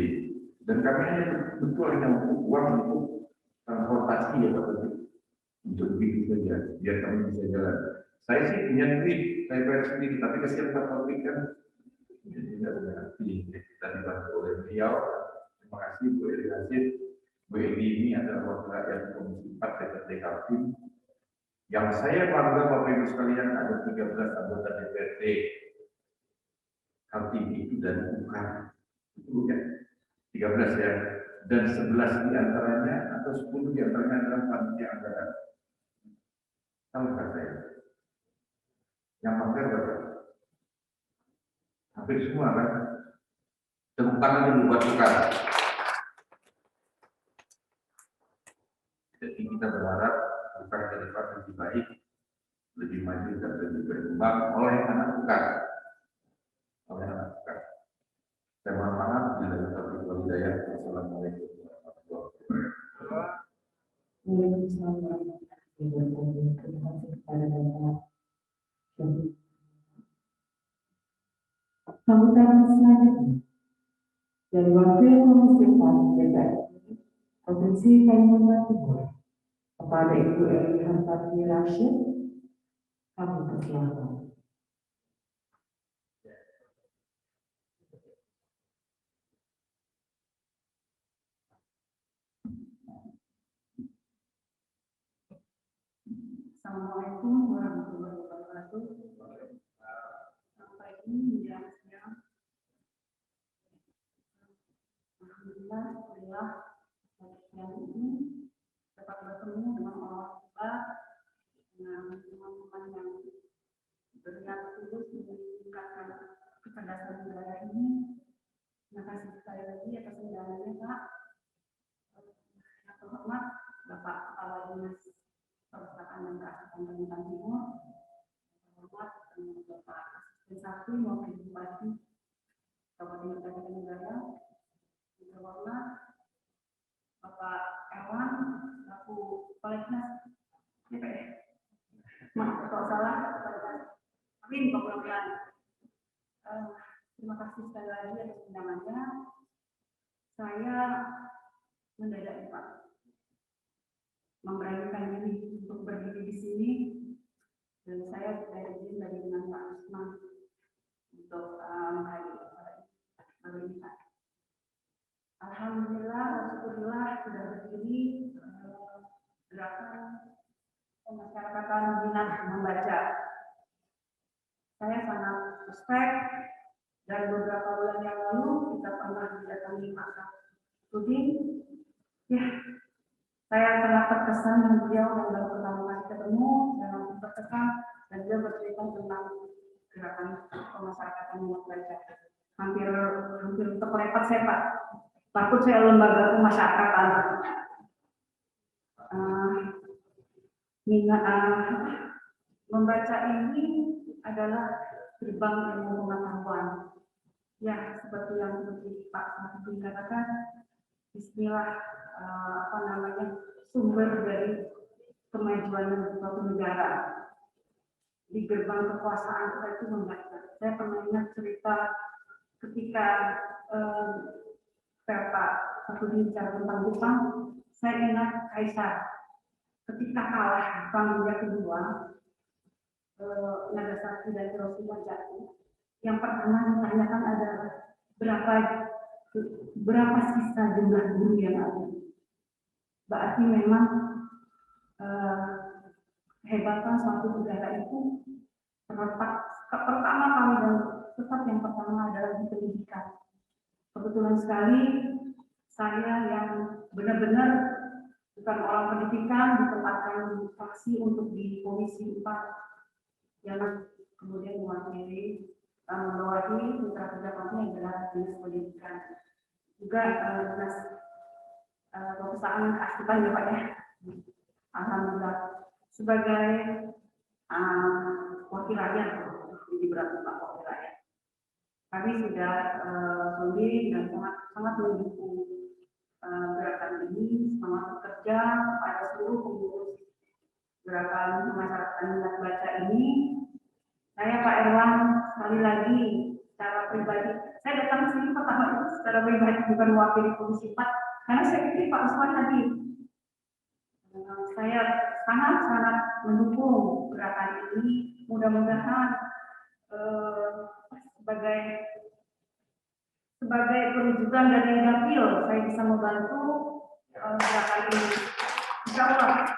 [SPEAKER 6] Dan kami hanya betul hanya untuk uang untuk transportasi ya Pak untuk begitu saja biar kami bisa jalan. Saya sih punya duit, saya bayar sendiri, tapi kesian Pak Taufik kan jadi tidak punya hati. Kita dibantu oleh beliau. Terima kasih Bu Eli Hasid. Bu Eli ini adalah wakil rakyat Komisi 4 DPRD Kaltim. Yang saya bangga Bapak Ibu sekalian ada 13 anggota DPRD Kaltim itu dari UKM. Itu ya. 13 ya, dan 11 diantaranya atau 10 diantaranya adalah panitia anggaran. Tahu nggak saya? Yang pakai berapa? Hampir semua kan? Tepuk tangan dulu buat tukar. Jadi kita berharap tukar ke depan lebih baik, lebih maju dan lebih berkembang oleh anak tukar. Oleh anak tukar. Saya mohon maaf bila ada terlalu daya. Wassalamualaikum warahmatullahi wabarakatuh.
[SPEAKER 1] Sambutan selanjutnya dari Wakil Komisi 4 DPR Provinsi Kalimantan Timur kepada Ibu Eli Hartati Rashid, kami persilakan.
[SPEAKER 7] Assalamualaikum warahmatullahi wabarakatuh. Selamat pagi, menjelang siang. Alhamdulillah, siang ini dapat bertemu dengan orang tua, dengan teman-teman yang berniat tulus meningkatkan kecerdasan negara ini. Terima kasih sekali lagi atas undangannya, Pak. Yang terhormat Bapak Kepala Dinas Perpustakaan dan Kearsipan Kalimantan Timur, terhormat Bapak Asisten 1 Wakil Bupati Kabupaten Kartanegara, terhormat Bapak Erwan selaku Kepala Dinas DPR. Maaf kalau salah, amin mudah-mudahan. Terima kasih sekali lagi atas undangannya. Saya mendadak Pak memberanikan diri untuk berdiri di sini, dan saya tidak izin dari dengan Pak Usman untuk menghadiri hari ini Pak. Alhamdulillah, alhamdulillah sudah berdiri gerakan pemasyarakatan minat membaca. Saya sangat respect, dan beberapa bulan yang lalu kita pernah didatangi Pak Rudin. Ya, saya sangat terkesan dengan beliau dan baru pertama kali ketemu dan langsung terkesan, dan dia bercerita tentang gerakan pemasaran Pemasyarakatan Minat Baca. Hampir terlepas saya Pak. Takut saya lembaga pemasyarakatan. Membaca ini adalah gerbang ilmu pengetahuan. Ya, seperti yang Pak Mahfud katakan, Bismillah sumber dari kemajuan suatu negara. Di gerbang kekuasaan kita itu membaca. Saya pernah ingat cerita ketika Pak Mahfud bicara tentang Jepang, saya ingat Kaisar. Ketika kalah Jepang yang kedua, Nagasaki dan Hiroshima jatuh. Yang pertama ditanyakan adalah berapa sisa jumlah guru yang ada. Berarti memang kehebatan suatu negara itu terletak pertama kali dan tetap yang pertama adalah di pendidikan. Kebetulan sekali saya yang benar-benar bukan orang pendidikan ditempatkan di fraksi untuk di Komisi 4 yang kemudian mewakili membawahi mitra kerja kami yang adalah dinas pendidikan. Juga dinas perusahaan keaktifan ya Pak ya. Alhamdulillah sebagai wakil rakyat, jadi berarti Pak wakil rakyat. Kami sudah solid dan sangat mendukung gerakan ini, semangat bekerja pada seluruh pengurus gerakan masyarakat minat baca ini. Saya Pak Erwan sekali lagi secara pribadi, saya datang sini pertama itu secara pribadi bukan mewakili Komisi 4 karena saya pikir Pak Usman hadir. Saya sangat mendukung gerakan ini. Mudah-mudahan sebagai perwujudan dari dapil saya bisa membantu gerakan ini. Insya Allah.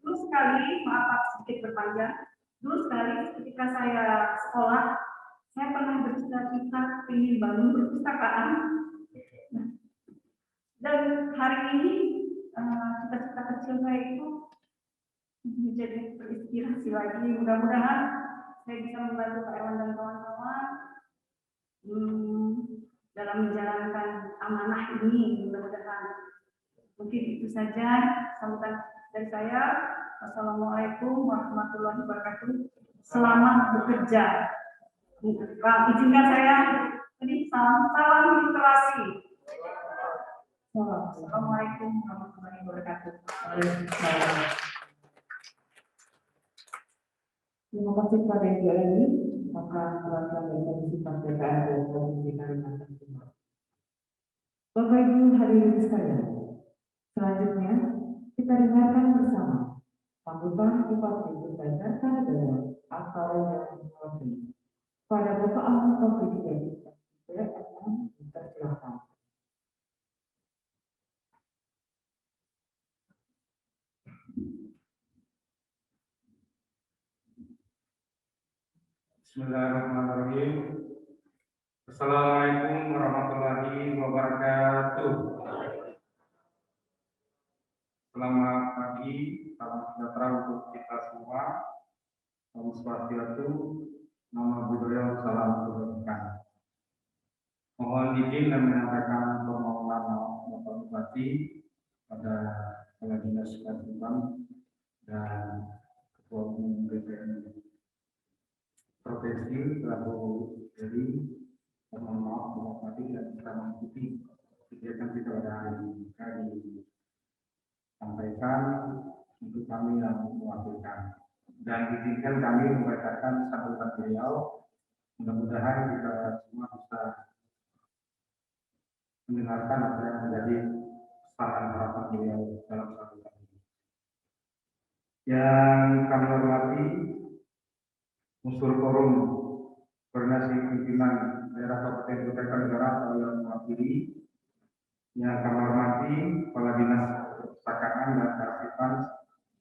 [SPEAKER 7] Dulu sekali, maaf Pak sedikit berpanjang. Dulu sekali ketika saya sekolah, saya pernah bercita-cita ingin bangun perpustakaan. Dan hari ini cita-cita kecil saya itu menjadi terinspirasi lagi. Mudah-mudahan saya bisa membantu Pak Erwan dan kawan-kawan dalam menjalankan amanah ini. Mudah-mudahan mungkin itu saja sambutan dari saya. Wassalamualaikum warahmatullahi wabarakatuh. Selamat bekerja. Pak, izinkan saya ini salam literasi. Assalamualaikum warahmatullahi wabarakatuh.
[SPEAKER 1] Terima kasih kepada Ibu Eni, maka perwakilan dari Komisi Pemberdayaan dan Provinsi Kalimantan Timur. Bapak Ibu hadirin sekalian, selanjutnya kita dengarkan bersama sambutan Bupati Kutai Kartanegara atau yang mewakili pada Bapak Ahmad Taufik Hidayat. Saya akan dipersilakan.
[SPEAKER 8] Bismillahirrahmanirrahim. Assalamualaikum warahmatullahi wabarakatuh. Selamat pagi, salam sejahtera untuk kita semua. Om Swastiastu, nama budaya, salam kebajikan. Mohon izin dan menyampaikan permohonan maaf Bapak Bupati pada Kepala Dinas Kependudukan dan Ketua Umum BPN Provinsi Prabowo dari mohon maaf Bupati dan kita mengikuti kegiatan kita pada hari ini. Kami sampaikan untuk kami yang mewakilkan dan izinkan kami membacakan sambutan beliau. Mudah-mudahan kita semua bisa mendengarkan apa yang menjadi saran harapan beliau dalam sambutan ini. Yang kami hormati Unsur Forum Koordinasi Pimpinan Daerah Kabupaten Kutai Kartanegara atau yang mewakili, yang kami hormati Kepala Dinas Perpustakaan dan Kearsipan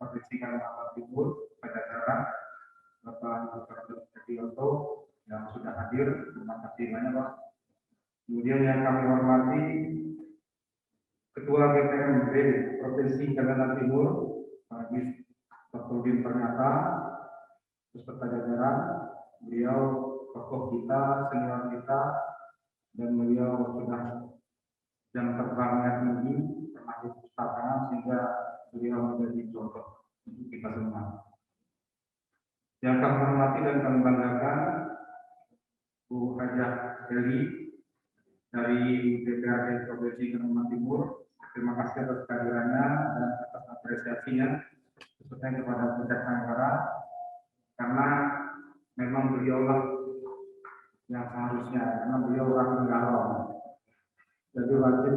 [SPEAKER 8] Provinsi Kalimantan Timur pada daerah Bapak Dr. Setianto yang sudah hadir, terima kasih banyak Pak. Kemudian yang kami hormati Ketua BPMD Provinsi Kalimantan Timur Pak Dr. Din Pernata, beserta jajaran. Beliau tokoh kita, senior kita, dan beliau sudah jam terbangnya tinggi, pernah di perpustakaan, sehingga beliau menjadi contoh untuk kita semua. Yang kami hormati dan kami banggakan, Bu Hajah Heli dari DPRD Provinsi Kalimantan Timur. Terima kasih atas kehadirannya dan atas apresiasinya, khususnya kepada Bu Negara, karena memang beliaulah yang seharusnya, karena beliau orang Tenggarong, jadi wajib.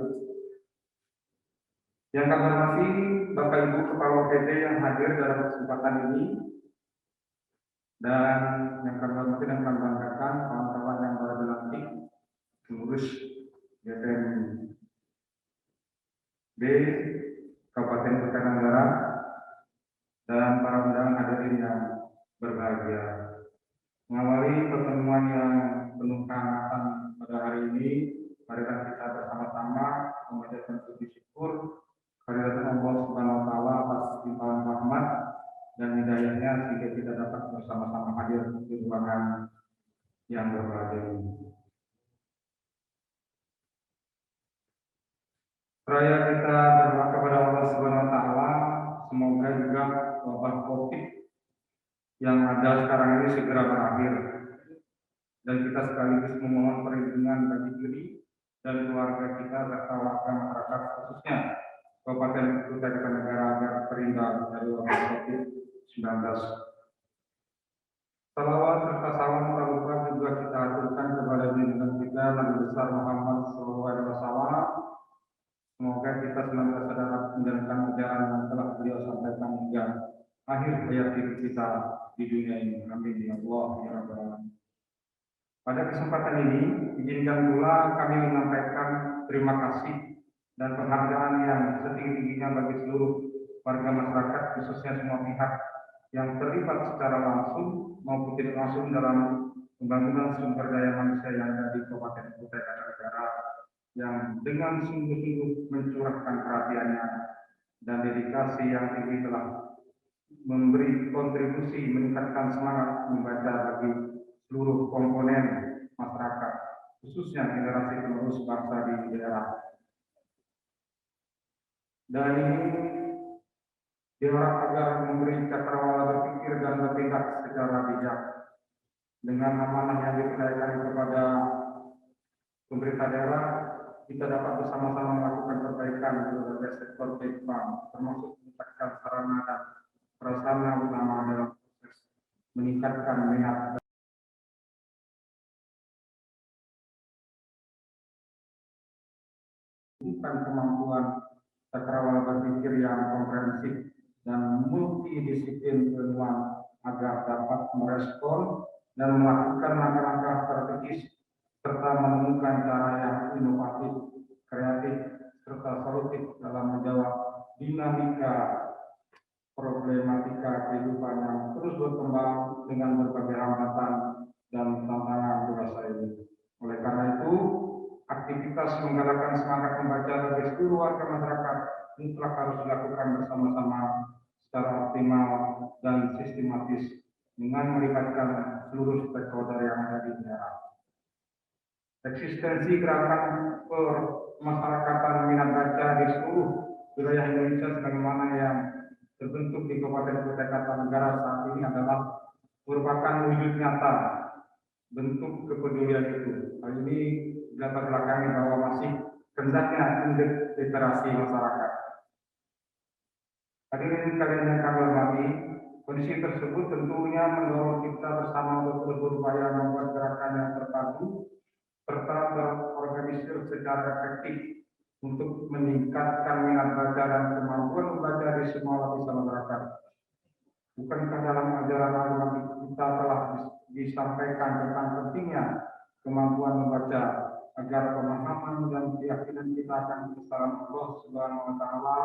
[SPEAKER 8] Yang kami hormati Bapak Ibu Kepala OPD yang hadir dalam kesempatan ini, dan yang kami hormati dan kami banggakan kawan-kawan yang baru dilantik pengurus DPRD Kabupaten Kota Tenggara dan para undangan hadirin yang berbahagia. Mengawali pertemuan yang penuh kehangatan pada hari ini, marilah kita bersama-sama mengucapkan puji syukur kehadirat Allah Subhanahu wa taala atas limpahan rahmat dan hidayahnya sehingga kita dapat bersama-sama hadir di ruangan yang berbahagia ini. Seraya kita berdoa kepada Allah Subhanahu wa taala, semoga juga wabah Covid yang ada sekarang ini segera berakhir, dan kita sekaligus memohon perlindungan bagi diri dan keluarga kita serta warga masyarakat khususnya Kabupaten Kutai Kartanegara agar terhindar dari wabah Covid-19. Salawat serta salam pramuka juga kita aturkan kepada junjungan kita Nabi besar Muhammad SAW. Semoga kita senantiasa dapat menjalankan ajaran yang telah beliau sampaikan hingga akhir hayat hidup kita di dunia ini. Amin ya Allah ya Rabbal Alamin. Pada kesempatan ini, izinkan pula kami menyampaikan terima kasih dan penghargaan yang setinggi-tingginya bagi seluruh warga masyarakat, khususnya semua pihak yang terlibat secara langsung maupun tidak langsung dalam pembangunan sumber daya manusia yang ada di Kabupaten Kutai Kartanegara, yang dengan sungguh-sungguh mencurahkan perhatiannya dan dedikasi yang tinggi telah memberi kontribusi meningkatkan semangat membaca bagi seluruh komponen masyarakat, khususnya generasi penerus bangsa di daerah. Dan ini diharap agar memberi cakrawala berpikir dan bertindak secara bijak dengan amanah yang dipercayakan kepada pemerintah daerah. Kita dapat bersama-sama melakukan perbaikan di berbagai sektor kehidupan, termasuk meningkatkan sarana dan prasarana utama dalam proses meningkatkan minat dan kemampuan cakrawala berpikir yang komprehensif dan multidisiplin ilmuwan agar dapat merespon dan melakukan langkah-langkah strategis serta menemukan cara yang inovatif, kreatif, serta solutif dalam menjawab dinamika problematika kehidupan yang terus berkembang dengan berbagai hambatan dan tantangan dewasa ini. Oleh karena itu, aktivitas menggalakkan semangat membaca bagi seluruh warga masyarakat mutlak harus dilakukan bersama-sama secara optimal dan sistematis dengan melibatkan seluruh stakeholder yang ada di daerah. Eksistensi gerakan permasyarakatan minat baca di seluruh wilayah Indonesia sebagaimana yang terbentuk di Kabupaten Kutai Kartanegara saat ini adalah merupakan wujud nyata bentuk kepedulian itu. Hal ini dapat belakangi bahwa masih hendaknya indeks literasi masyarakat. Hadirin sekalian yang kami hormati, kondisi tersebut tentunya mendorong kita bersama untuk berupaya membuat gerakan yang terpadu serta terorganisir secara efektif untuk meningkatkan minat baca dan kemampuan membaca di semua lapisan masyarakat. Bukankah dalam ajaran agama kita telah disampaikan tentang pentingnya kemampuan membaca agar pemahaman dan keyakinan kita akan kebesaran Allah Subhanahu wa taala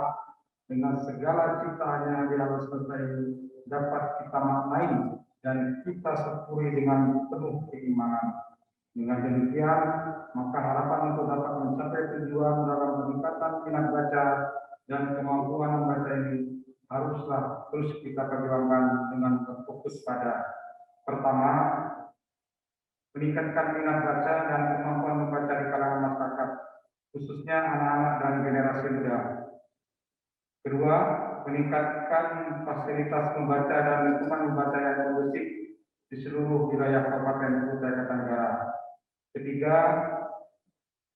[SPEAKER 8] dengan segala ciptaannya di alam semesta ini dapat kita maknai dan kita syukuri dengan penuh keimanan. Dengan demikian, maka harapan untuk dapat mencapai tujuan dalam peningkatan minat baca dan kemampuan membaca ini haruslah terus kita perjuangkan dengan berfokus pada pertama, meningkatkan minat baca dan kemampuan membaca di kalangan masyarakat, khususnya anak-anak dan generasi muda. Kedua, meningkatkan fasilitas membaca dan lingkungan membaca yang kondusif di seluruh wilayah Kabupaten Kutai Kartanegara. Ketiga,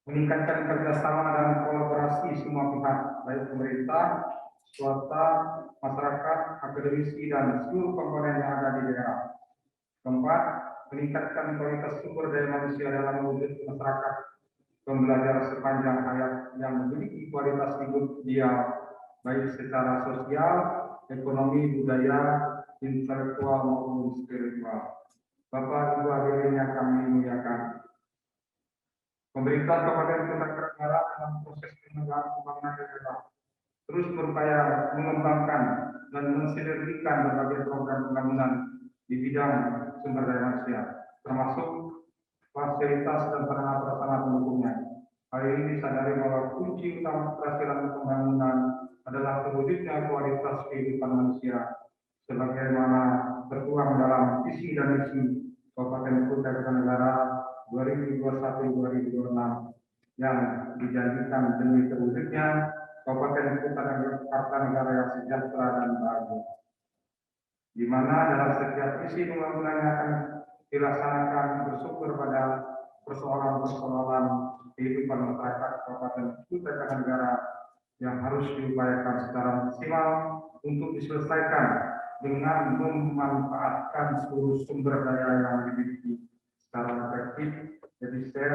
[SPEAKER 8] meningkatkan kerjasama dan kolaborasi semua pihak, baik pemerintah, swasta, masyarakat, akademisi, dan seluruh komponen yang ada di daerah. Keempat, meningkatkan kualitas sumber daya manusia dalam mewujud masyarakat pembelajar sepanjang hayat yang memiliki kualitas hidup ideal, baik secara sosial, ekonomi, budaya, intelektual maupun spiritual. Bapak Ibu hadirin yang kami muliakan, pemerintah Kabupaten Kutai Kartanegara dalam proses penyelenggaraan pembangunan daerah terus berupaya mengembangkan dan mensinergikan berbagai program pembangunan di bidang sumber daya manusia, termasuk fasilitas dan sarana prasarana pendukungnya. Hal ini disadari bahwa kunci utama keberhasilan pembangunan adalah terwujudnya kualitas kehidupan manusia, sebagaimana tertuang dalam visi dan misi Kabupaten Kutai Kartanegara 2021-2026 yang dijanjikan demi terwujudnya Kabupaten Kutai Kartanegara yang sejahtera dan bahagia, di mana dalam setiap misi pembangunan yang akan dilaksanakan bersumber pada persoalan-persoalan kehidupan masyarakat Kabupaten Kutai Kartanegara yang harus diupayakan secara maksimal untuk diselesaikan dengan memanfaatkan seluruh sumber daya yang dimiliki secara efektif, efisien,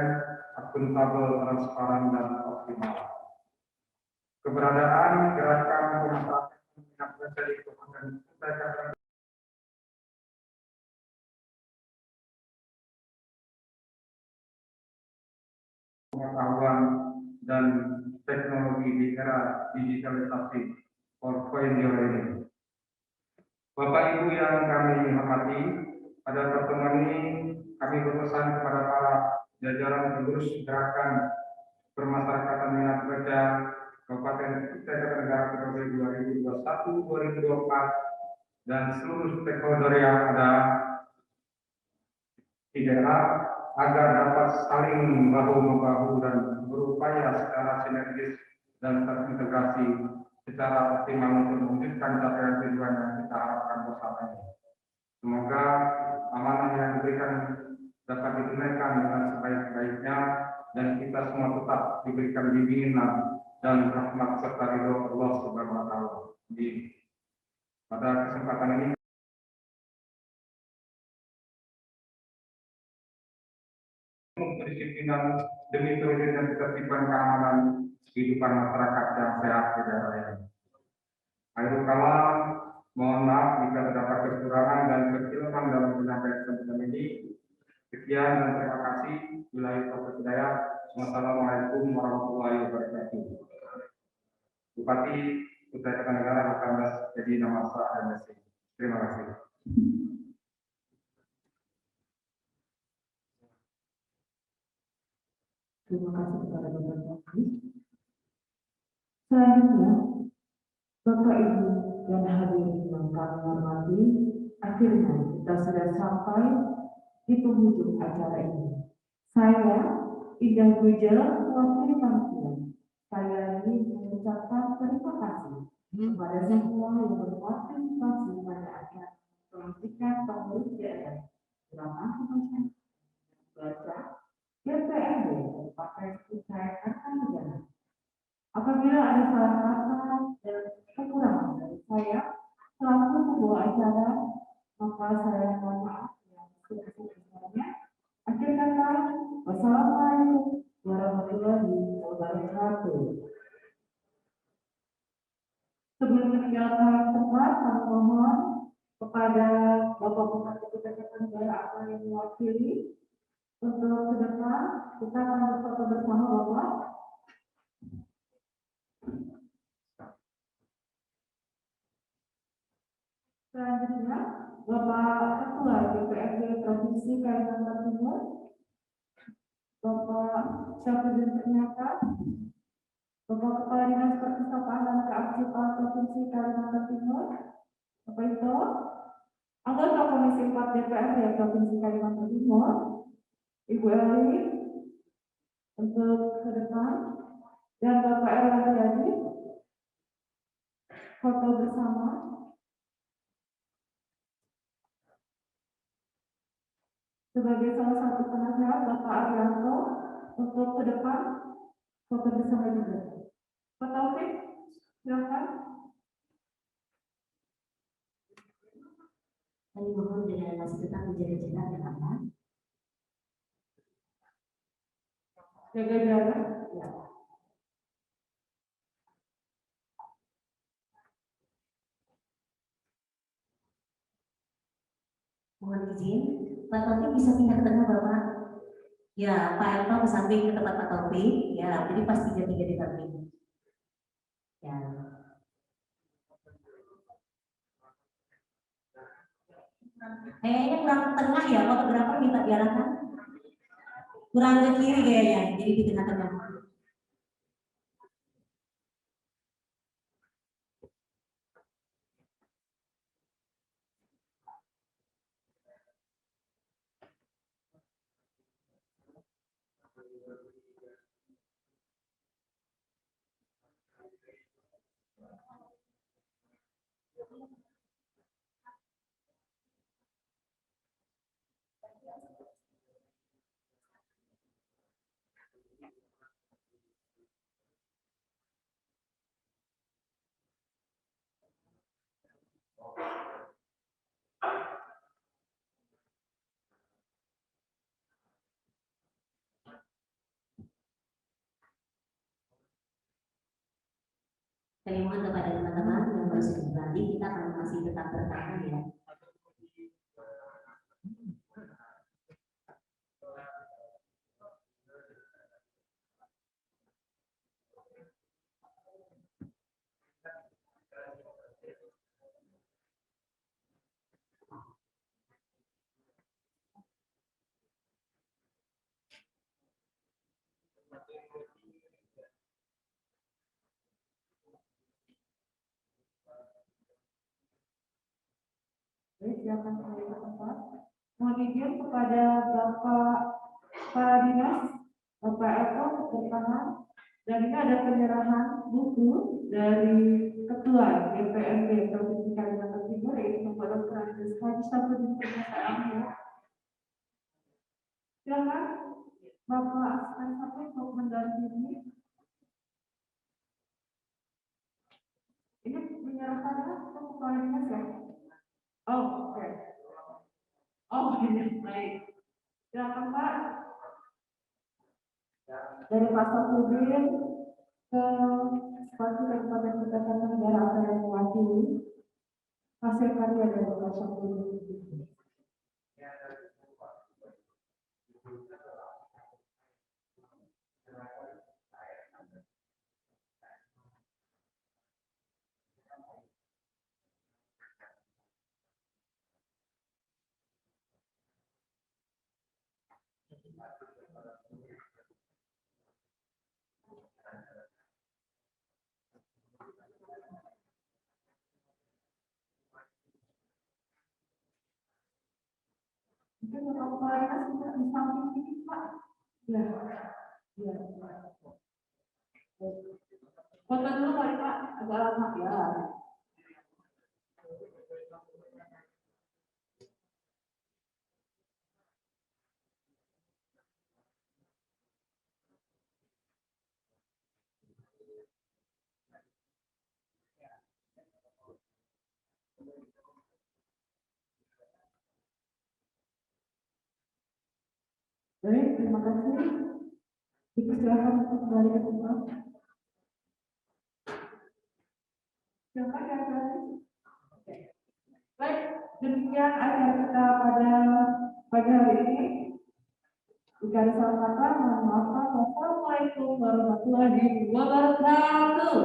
[SPEAKER 8] akuntabel, transparan, dan optimal. Keberadaan gerakan pemasaran minat baca di Kabupaten Kutai Kartanegara pengetahuan dan teknologi di era digitalisasi 4.0 ini. Bapak Ibu yang kami hormati, pada pertemuan ini kami berpesan kepada para jajaran pengurus gerakan permasyarakatan minat baca Kabupaten Kutai Kartanegara periode 2021-2024 dan seluruh stakeholder yang ada di daerah agar dapat saling bahu-membahu dan berupaya secara sinergis dan terintegrasi secara optimal untuk mewujudkan capaian tujuan yang kita harapkan bersama ini. Semoga amanah yang diberikan dapat ditunaikan dengan sebaik-baiknya dan kita semua tetap diberikan bimbingan dan rahmat serta ridho Allah Subhanahu wa taala. Pada kesempatan ini kedisiplinan demi terwujudnya ketertiban keamanan kehidupan masyarakat yang sehat di daerah ini. Akhirul kalam, mohon maaf jika terdapat kekurangan dan kekeliruan dalam penyampaian tentang ini. Sekian dan terima kasih. Wilayah Taufiq Hidayat. Wassalamualaikum warahmatullahi wabarakatuh. Bupati Kutai Kartanegara Bakandas jadi nama sah MSI. Terima kasih.
[SPEAKER 1] Terima kasih kepada Bapak Bupati. Selanjutnya, Bapak Ibu dan hadirin yang kami hormati, akhirnya kita sudah sampai di penghujung acara ini. Saya, Indah Gujal, mewakili panitia. Saya ingin mengucapkan terima kasih kepada semua yang berpartisipasi pada acara pelantikan pengurus daerah dalam masyarakat baca DPRD Kabupaten Kutai Kartanegara. Apabila ada salah kata dan kekurangan dari saya selaku sebuah acara, maka saya mohon maaf yang sebesar-besarnya. Akhir kata, wassalamualaikum warahmatullahi wabarakatuh. Sebelum meninggalkan tempat, kami mohon kepada Bapak Bupati Kutai Kartanegara atau yang mewakili untuk ke depan kita akan berfoto bersama Bapak. Selanjutnya, Bapak Ketua DPRD Provinsi Kalimantan Timur, Bapak Syafruddin Ternyata, Bapak Kepala Dinas Perpustakaan dan Kearsipan Provinsi Kalimantan Timur, Bapak itu, anggota Komisi 4 DPR ya Provinsi Kalimantan Timur, Ibu Eli, untuk ke depan, dan Bapak Erlangga, foto bersama. Sebagai salah satu penasehat Bapak Arianto untuk ke depan, foto bersama juga. Pak Taufik, silakan.
[SPEAKER 4] Kami mohon dengan masih tetap menjaga jarak dan aman.
[SPEAKER 1] Jaga jarak. Ya.
[SPEAKER 4] Mohon izin, Pak Taufik bisa pindah ke tengah Bapak. Ya, Pak Erto ke samping ke tempat Pak Taufik. Ya, jadi pas 3-3 di samping. Ya. Kayaknya kurang tengah ya, fotografer minta diarahkan. Kurang ke kiri kayaknya, jadi di tengah-tengah. Saya mohon kepada teman-teman yang baru saja kembali, kita akan masih tetap bertahan ya.
[SPEAKER 1] Baik, silakan kembali ke tempat. Mohon izin kepada Bapak Kepala Dinas, Bapak Eko berkenan, dan ini ada penyerahan buku dari Ketua DPRD Provinsi Kalimantan Timur, yaitu Bapak Dr. Andes Haji Sabudin Pernyataan ya. Silakan Bapak Askan satu untuk mendampingi. Ini penyerahannya ke Kepala Dinas ya? Oh, oke. Oh, ini baik. Silakan Pak. Dari Pak Sabudin ke Wakil Kabupaten Kertanegara Negara apa yang mewakili hasil karya dari Pak Sabudin. Mungkin kalau Pak sudah di samping ini Pak. Ya, ya. Foto dulu kali Pak, agak lama ya. Baik, terima kasih. Dipersilakan untuk kembali ke tempat. Silakan ya, Oke. Baik, demikian acara kita pada pagi hari ini. Jika ada salah kata, mohon maaf. Wassalamualaikum warahmatullahi wabarakatuh.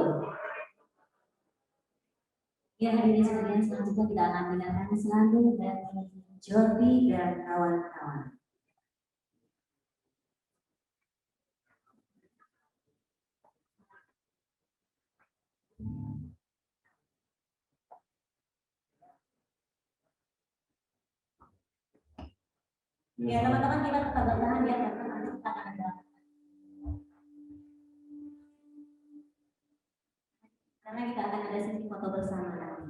[SPEAKER 4] Ya, hadirin sekalian, selanjutnya kita akan mendengarkan selalu dari Jordi dan kawan-kawan. Ya teman-teman, kita tetap bertahan ya, karena nanti kita akan ada. Karena kita akan ada sesi foto bersama nanti.